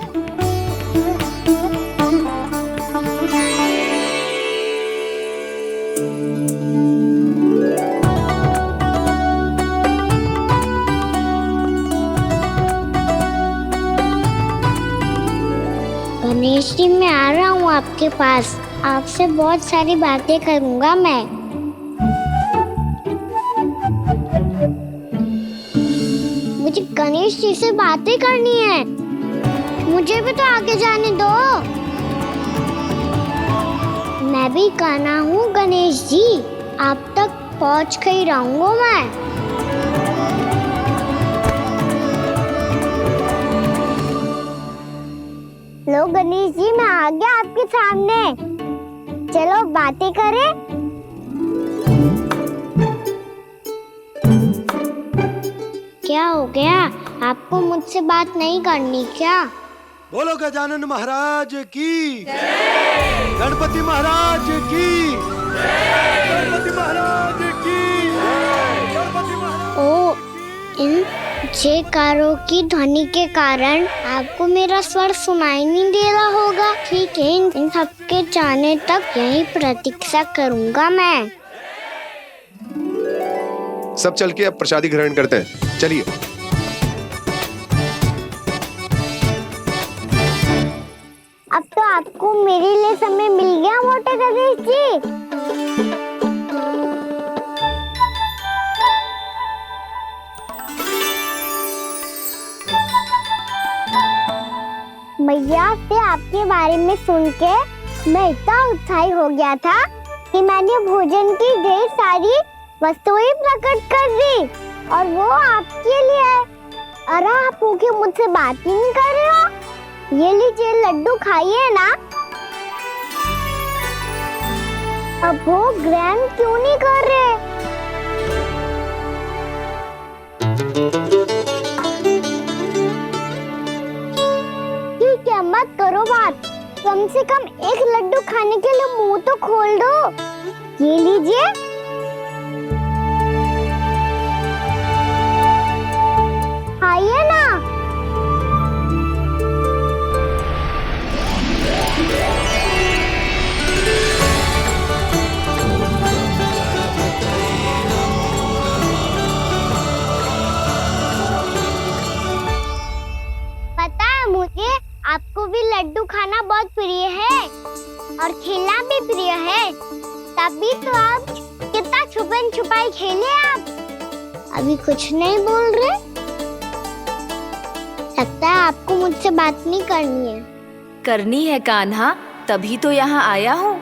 गणेश जी, मैं आ रहा हूँ आपके पास। आपसे बहुत सारी बातें करूँगा मैं। मुझे गणेश जी से बातें करनी है। मुझे भी तो आगे जाने दो। मैं भी कान्हा हूँ गणेश जी। आप तक पहुँच कर ही रहूँगा मैं। लो गणेश जी, मैं आ गया आपके सामने। चलो बातें करें। क्या हो गया? आपको मुझसे बात नहीं करनी क्या? बोलो गजानन महाराज की, गणपति महाराज की, गणपति महाराज की, गणपति महाराज। ओ, इन जयकारों की ध्वनि के कारण आपको मेरा स्वर सुनाई नहीं दे रहा होगा। ठीक है, इन सबके जाने तक यही प्रतीक्षा करूंगा मैं। सब चल के अब प्रसादी ग्रहण करते हैं। चलिए। अब तो आपको मेरे लिए समय मिल गया मोटे गणेश जी। मैया से आपके बारे में सुन के मैं इतना उत्साही हो गया था कि मैंने भोजन की ढेर सारी वस्तुएं प्रकट कर दी, और वो आपके लिए। अरे आप भूखे मुझसे बात ही नहीं कर रहे हो। ये लीजिए लड्डू खाइए ना। अब वो ग्रहण क्यों नहीं कर रहे? ठीक है, मत करो बात। कम से कम एक लड्डू खाने के लिए मुंह तो खोल दो। ये लीजिए। खाइए ना। पता है मुझे, आपको भी लड्डू खाना बहुत प्रिय है और खेलना भी प्रिय है। तभी तो आप कितना छुपन छुपाई खेले। आप अभी कुछ नहीं बोल रहे। लगता है आपको मुझसे बात नहीं करनी है। करनी है कान्हा, तभी तो यहाँ आया हूँ।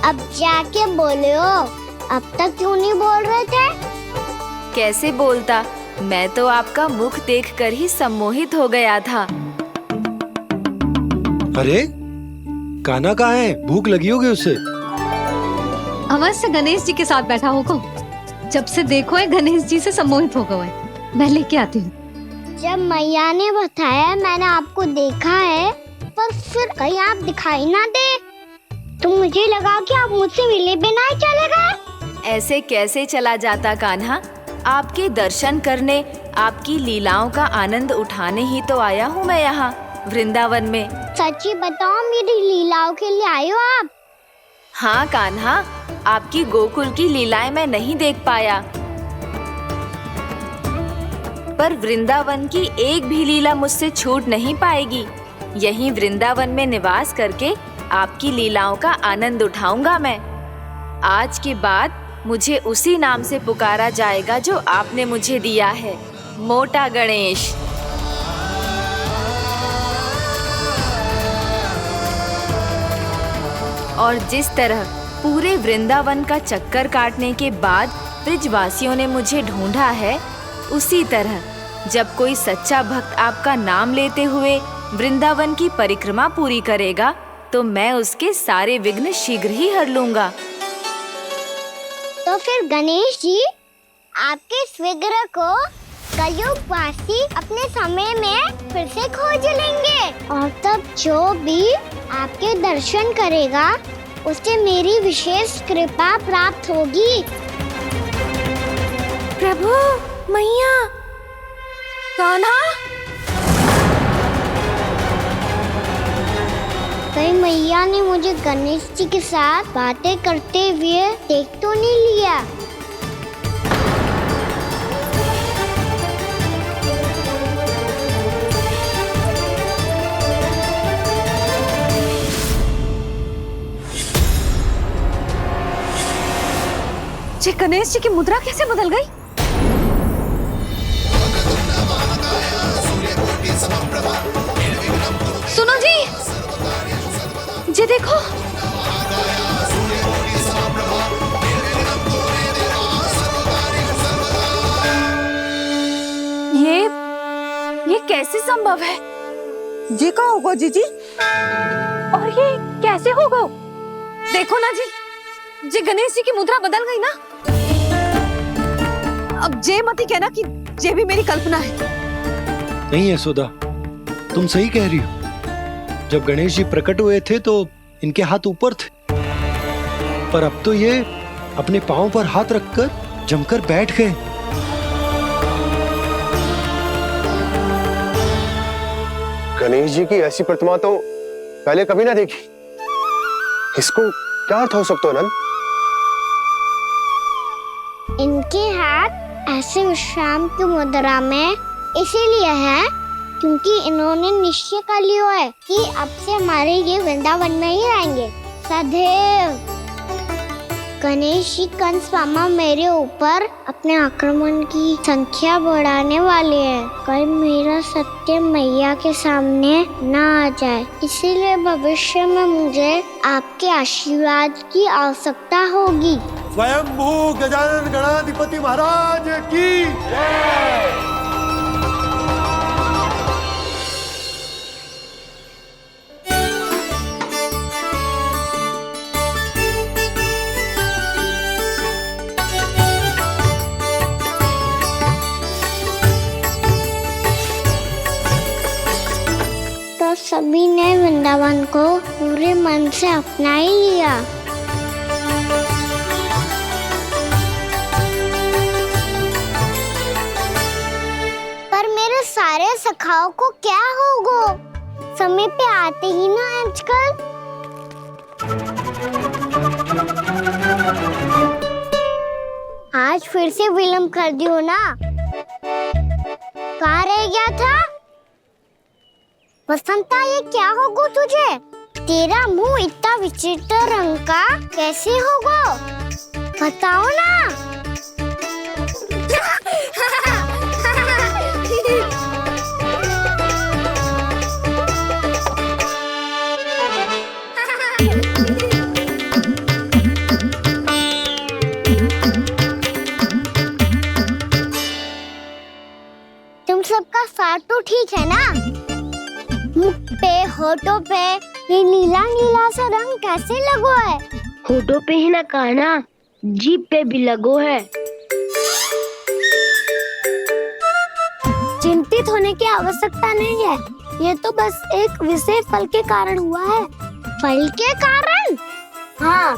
अब जाके बोले हो। अब तक क्यों नहीं बोल रहे थे? कैसे बोलता, मैं तो आपका मुख देखकर ही सम्मोहित हो गया था। अरे कान्हा कहाँ है? भूख लगी होगी उसे। अवश्य गणेश जी के साथ बैठा होगा। जब से देखो है गणेश जी से सम्मोहित हो गए। मैं लेके आती हूँ। जब मैया ने बताया मैंने आपको देखा है, पर फिर कहीं आप दिखाई ना दे, तो मुझे लगा कि आप मुझसे मिले बिना ही चले गए। ऐसे कैसे चला जाता कान्हा? आपके दर्शन करने, आपकी लीलाओं का आनंद उठाने ही तो आया हूँ मैं यहाँ वृंदावन में। सच्ची बताओ, मेरी लीलाओं के लिए आए हो आप? हाँ कान्हा, आपकी गोकुल की लीलाएं मैं नहीं देख पाया, पर वृंदावन की एक भी लीला मुझसे छूट नहीं पाएगी। यहीं वृंदावन में निवास करके आपकी लीलाओं का आनंद उठाऊंगा मैं। आज के बाद मुझे उसी नाम से पुकारा जाएगा जो आपने मुझे दिया है, मोटा गणेश। और जिस तरह पूरे वृंदावन का चक्कर काटने के बाद ब्रजवासियों ने मुझे ढूंढा है, उसी तरह जब कोई सच्चा भक्त आपका नाम लेते हुए वृंदावन की परिक्रमा पूरी करेगा, तो मैं उसके सारे विघ्न शीघ्र ही हर लूंगा। तो फिर गणेश जी, आपके इस विग्रह को कलयुगवासी अपने समय में फिर से खोज लेंगे, और तब जो भी आपके दर्शन करेगा उसे मेरी विशेष कृपा प्राप्त होगी। प्रभु, मैया, कान्हा, कहीं मैया ने मुझे गणेश जी के साथ बातें करते हुए देख तो नहीं लिया? जी गणेश जी की मुद्रा कैसे बदल गई? सुनो जी, जी देखो। ये कैसे संभव है? जी का होगा जीजी? और ये कैसे होगा? देखो ना जी, जी गणेश जी की मुद्रा बदल गई ना। अब जे मत ही कहना कि जे भी मेरी कल्पना है। नहीं यशोदा, तुम सही कह रही हो। जब गणेश जी प्रकट हुए थे तो इनके हाथ ऊपर थे, पर अब तो ये अपने पांव पर हाथ रखकर जमकर बैठ गए। गणेश जी की ऐसी प्रतिमा तो पहले कभी ना देखी। इसको क्या अर्थ हो सकता है नंद? इनके हाथ ऐसे विश्राम की मुद्रा में इसीलिए है क्योंकि इन्होंने निश्चय कर लिया है कि अब से हमारे ये वृंदावन में ही रहेंगे सदैव। गणेश जी कंस मामा मेरे ऊपर अपने आक्रमण की संख्या बढ़ाने वाले हैं। कहीं मेरा सत्य मैया के सामने ना आ जाए, इसीलिए भविष्य में मुझे आपके आशीर्वाद की आवश्यकता होगी। स्वयंभू गजानन गणाधिपति महाराज की जय। तो सभी ने वृंदावन को पूरे मन से अपना ही लिया। पर मेरे सारे सखाओं को क्या होगा? समय पे आते ही ना आजकल। आज फिर से विलंब कर दियो ना। कहाँ रह गया था? वसंता, ये क्या होगा तुझे? तेरा मुंह इतना विचित्र रंग का कैसे होगा? बताओ ना। तुम सबका साथ तो ठीक है ना? मुख पे, होठों पे ये नीला नीला सा रंग कैसे लगो है? होठों पे ही ना कान्हा, जीभ पे भी लगो है। चिंतित होने की आवश्यकता नहीं है। ये तो बस एक विशेष फल के कारण हुआ है। फल के कारण? हाँ,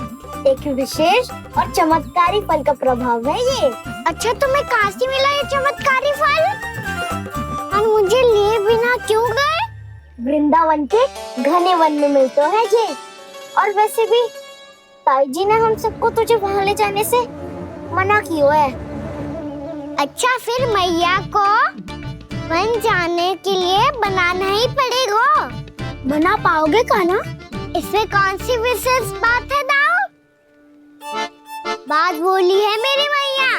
एक विशेष और चमत्कारी फल का प्रभाव है ये। अच्छा, तुम्हें कहाँ से मिला ये चमत्कारी फल? और मुझे लिए बिना क्यों गए? वृंदावन के घने वन में मिलते है ये। और वैसे भी ताई जी ने हम सबको तुझे वहाँ ले जाने से मना किया है। अच्छा, फिर मैया को वन जाने के लिए बनाना ही पड़ेगा। बना पाओगे कान्हा? इसमें कौन सी विशेष बात है दाऊ? बात बोली है मेरी मैया।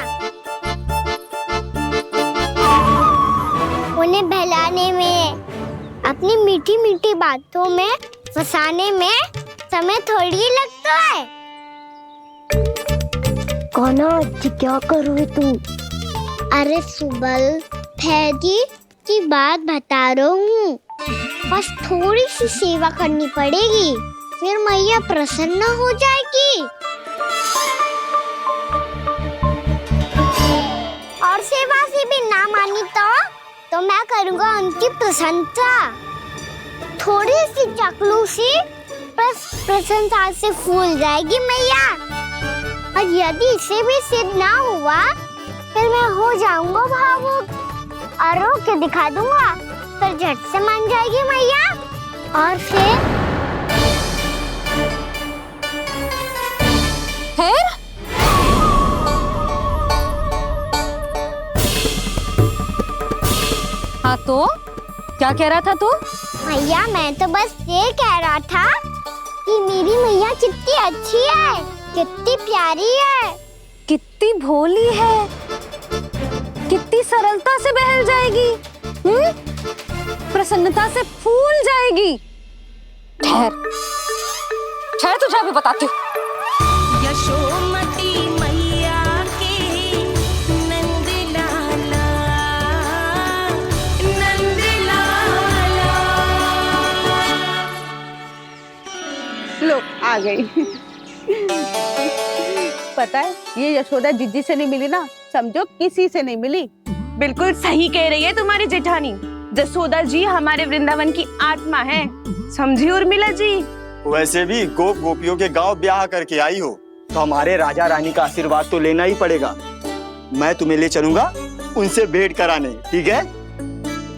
उन्हें बहलाने में, अपनी मीठी मीठी बातों में फंसाने में समय थोड़ी लगता है। कान्हा, क्या करोगे तुम? अरे सुबल, फैजी की बात बता रहा हूँ। बस थोड़ी सी सेवा करनी पड़ेगी, फिर मैया प्रसन्न हो जाएगी। और सेवा से भी ना मानी तो मैं करूँगा उनकी प्रशंसा। थोड़ी सी चकलूसी पर बस प्रसन्नता से फूल जाएगी मैया। और यदि इसे भी सिद्ध ना हुआ फिर मैं हो जाऊंगा भावुक और रो के दिखा दूंगा, फिर झट से मान जाएगी मैया। और फिर हाँ तो क्या कह रहा था तू? मैया मैं तो बस ये कह रहा था कि मेरी मैया कितनी अच्छी है, कितनी प्यारी है, कितनी भोली है, कितनी सरलता से बहल जाएगी, प्रसन्नता से फूल जाएगी। ठहर ठहर, तुझे अभी बताती हूँ। यशोमती मैया के नंद लाला, नंद लाला। लो आ गई। पता है ये यशोदा जिज्जी से नहीं मिली ना, समझो किसी से नहीं मिली। बिल्कुल सही कह रही है तुम्हारी जेठानी। यशोदा जी हमारे वृंदावन की आत्मा है, समझी उर्मिला जी। वैसे भी गोपियों के गांव ब्याह करके आई हो तो हमारे राजा रानी का आशीर्वाद तो लेना ही पड़ेगा। मैं तुम्हें ले चलूंगा उनसे भेंट कराने, ठीक है?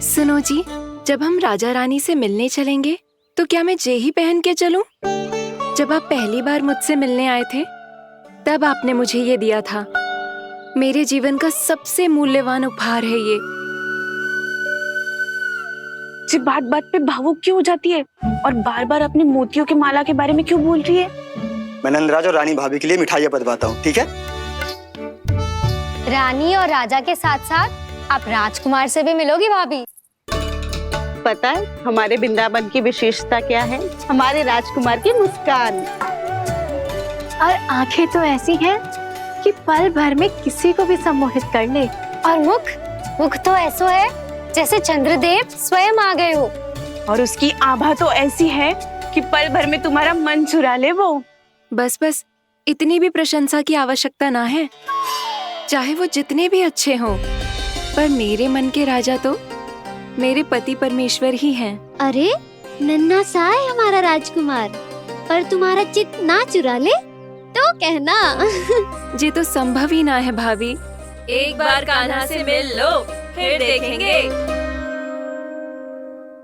सुनो जी, जब हम राजा रानी से मिलने चलेंगे तो क्या मैं जे ही पहन के चलूं? जब आप पहली बार मुझसे मिलने आए थे तब आपने मुझे ये दिया था। मेरे जीवन का सबसे मूल्यवान उपहार है ये। जी बात बात पे भावुक क्यों हो जाती है और बार बार अपनी मोतियों की माला के बारे में क्यों बोल रही है? मैं नंदराज और रानी भाभी के लिए मिठाइयाँ बंटवाता हूँ, ठीक है? रानी और राजा के साथ साथ आप राजकुमार से भी मिलोगी भाभी। पता है हमारे वृंदावन की विशेषता क्या है? हमारे राजकुमार की मुस्कान। और आंखें तो ऐसी हैं कि पल भर में किसी को भी सम्मोहित कर ले। और मुख तो ऐसा है जैसे चंद्रदेव स्वयं आ गए हो। और उसकी आभा तो ऐसी है कि पल भर में तुम्हारा मन चुरा ले वो। बस बस, इतनी भी प्रशंसा की आवश्यकता ना है। चाहे वो जितने भी अच्छे हों, पर मेरे मन के राजा तो मेरे पति परमेश्वर ही हैं। अरे नन्हा सा है हमारा राजकुमार, पर तुम्हारा चित्त ना चुरा ले तो कहना। ये तो संभव ही ना है भाभी। एक बार कान्हा से मिल लो, फिर देखेंगे।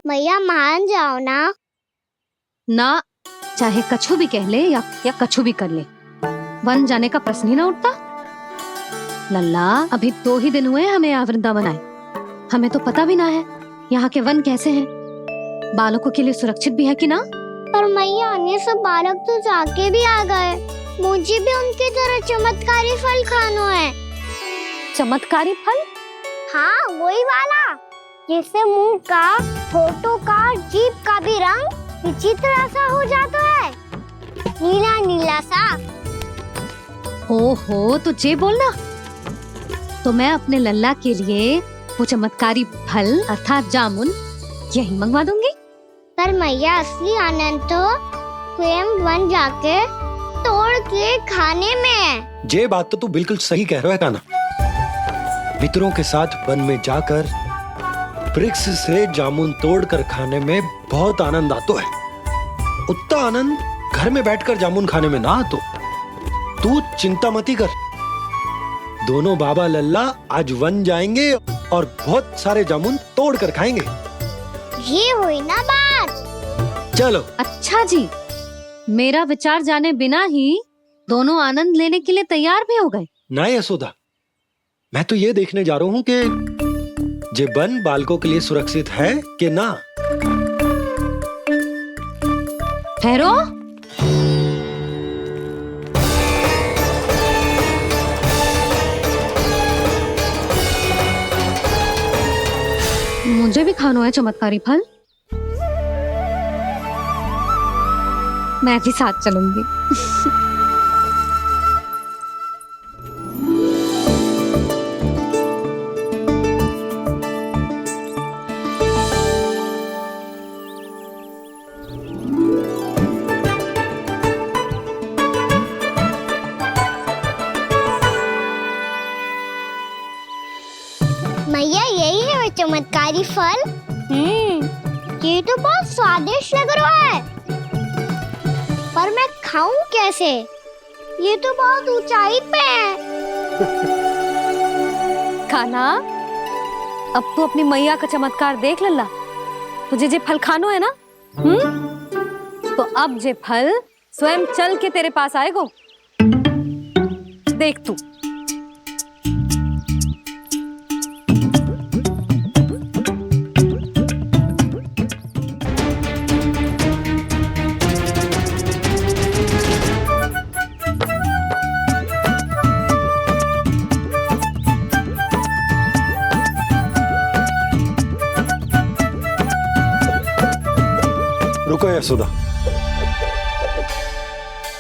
मैया मान जाओ ना। ना, चाहे कछु भी कह ले या कछु भी कर ले, वन जाने का प्रश्न ही ना उठता। लल्ला, अभी 2 ही दिन हुए हमें यहाँ वृंदावन आए, हमें तो पता भी ना है यहाँ के वन कैसे हैं, बालकों के लिए सुरक्षित भी है कि ना। पर मैया अन्य सब बालक तो जाके भी आ गए, मुझे भी उनकी तरह चमत्कारी फल खाना है। चमत्कारी फल? हाँ वही वाला, जिससे मुंह का, होठों का, जीभ का भी रंग विचित्र सा हो जाता है, नीला नीला सा। ओहो, तो जे बोलना। तो मैं अपने लल्ला के लिए वो चमत्कारी फल अर्थात जामुन यही मंगवा दूंगी। पर मैया असली आनंद तो स्वयं वन जाके तोड़ के खाने में है। ये बात तो तू बिल्कुल सही कह रहा है कान्हा। मित्रों के साथ वन में जाकर वृक्ष से जामुन तोड़कर खाने में बहुत आनंद आता है। उतना आनंद घर में बैठकर जामुन खाने में ना आतो। तू चिंता मती कर, दोनों बाबा लल्ला आज वन जाएंगे और बहुत सारे जामुन तोड़कर खाएंगे। ये हुई ना बात। चलो। अच्छा जी, मेरा विचार जाने बिना ही दोनों आनंद लेने के लिए तैयार भी हो गए। ना यशोदा, मैं तो ये देखने जा रहा हूँ कि ये वन बालकों के लिए सुरक्षित है कि ना। ठहरो, मुझे भी खाना है चमत्कारी फल, मैं भी साथ चलूंगी। मैया यही है वो चमत्कारी फल। ये तो बहुत स्वादिष्ट लग रहा है। पर मैं खाऊं कैसे? ये तो बहुत ऊंचाई पे है। कान्हा, अब तू अपनी मैया का चमत्कार देख लल्ला। तुझे जे फल खानो है ना, तो अब जे फल स्वयं चल के तेरे पास आएगो। देख तू। रुको यशोदा,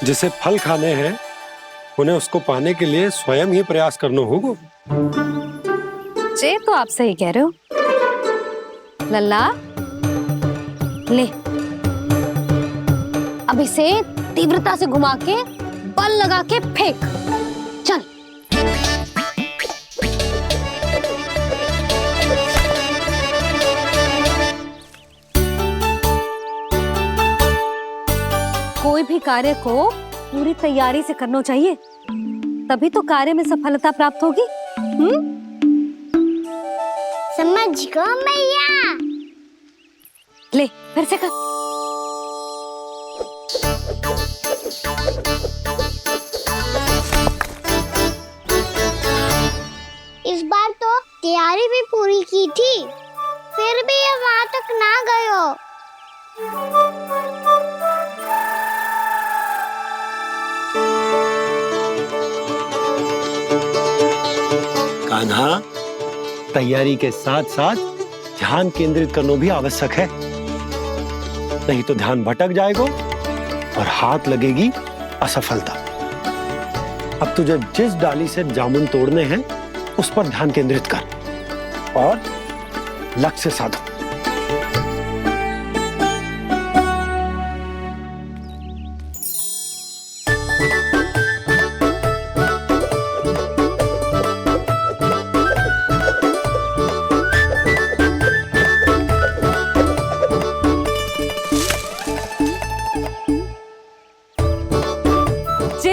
जिसे फल खाने हैं उन्हें उसको पाने के लिए स्वयं ही प्रयास करना होगा। जे तो आप सही कह रहे हो लल्ला। ले, अब इसे तीव्रता से घुमा के बल लगा के फेंक। चल। कोई भी कार्य को पूरी तैयारी से करना चाहिए, तभी तो कार्य में सफलता प्राप्त होगी। समझ गो मैया। ले, फिर से कर। इस बार तो तैयारी भी पूरी की थी, फिर भी ये वहां तक ना गए हो। कान्हा, तैयारी के साथ साथ ध्यान केंद्रित करना भी आवश्यक है, नहीं तो ध्यान भटक जाएगा और हाथ लगेगी असफलता। अब तुझे जिस डाली से जामुन तोड़ने हैं उस पर ध्यान केंद्रित कर और लक्ष्य साधो।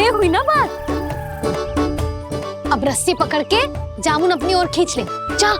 हुई ना बात। अब रस्सी पकड़ के जामुन अपनी ओर खींच ले। जा।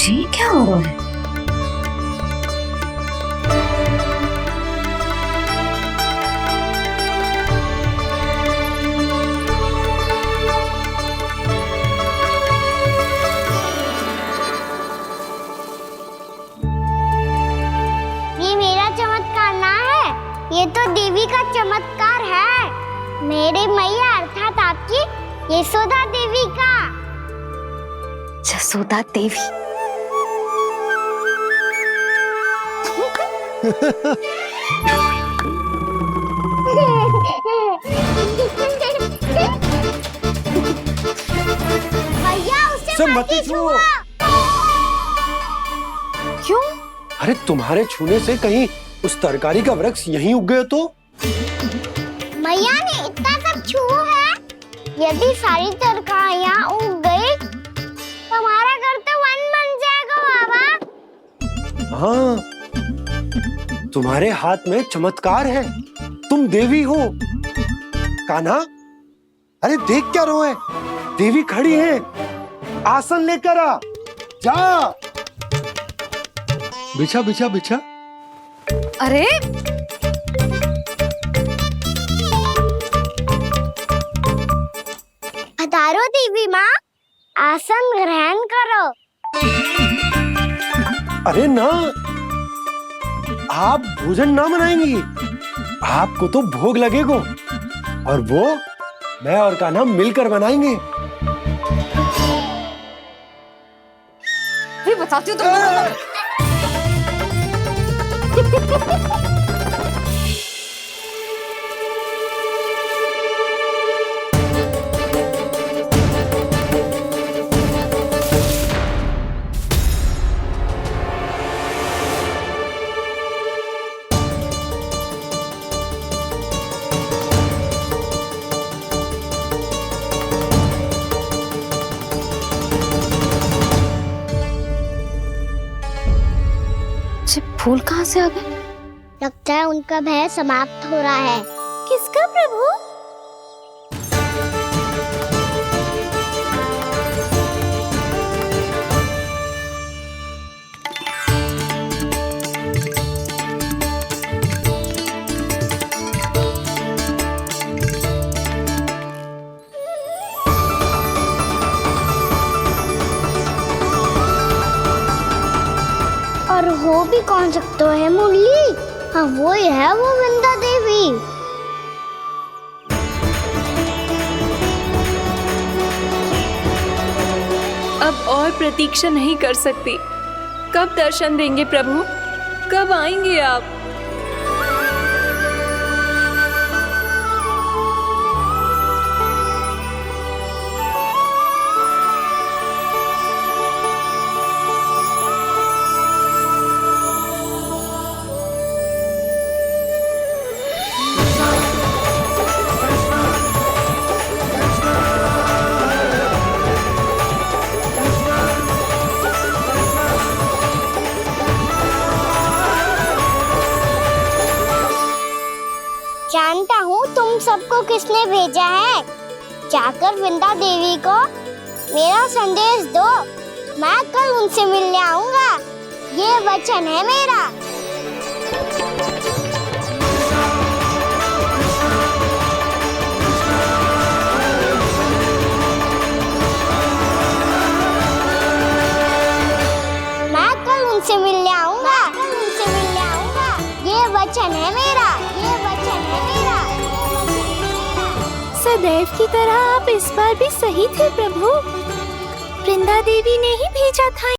ये क्या हो रहा है? ये मेरा चमत्कार ना है, ये तो देवी का चमत्कार है। मेरे मैया अर्थात आपकी यशोदा देवी का। यशोदा देवी। भैया उसे मत छुओ। क्यों? अरे तुम्हारे छूने से कहीं उस तरकारी का वृक्ष यहीं उग गए तो? मैया ने इतना सब छुआ है, यदि सारी तरकारियां उग गई तो हमारा घर तो वन बन जाएगा बाबा। हाँ, तुम्हारे हाथ में चमत्कार है, तुम देवी हो। कान्हा, अरे देख क्या रोए, देवी खड़ी है, आसन लेकर आ, जा। बिछा बिछा बिछा। अरे आसन ग्रहण करो। अरे ना, आप भोजन ना बनाएंगी, आपको तो भोग लगेगा और वो मैं और कान्हा मिलकर बनाएंगे। भी बताती हूँ तुमको। फूल कहाँ से आ गए? लगता है उनका भय समाप्त हो रहा है। किसका प्रभु? और हो भी कौन सकता है मुरली? हाँ वो ही है, वो वृंदा देवी। अब और प्रतीक्षा नहीं कर सकती। कब दर्शन देंगे प्रभु? कब आएंगे आप? जानता हूँ तुम सबको किसने भेजा है। जाकर वृंदा देवी को मेरा संदेश दो, मैं कल उनसे मिलने आऊंगा। ये वचन है मेरा। मैं कल उनसे मिलने आऊंगा। ये वचन है मेरा। सदैव की तरह आप इस बार भी सही थे प्रभु। वृंदा देवी ने ही भेजा था।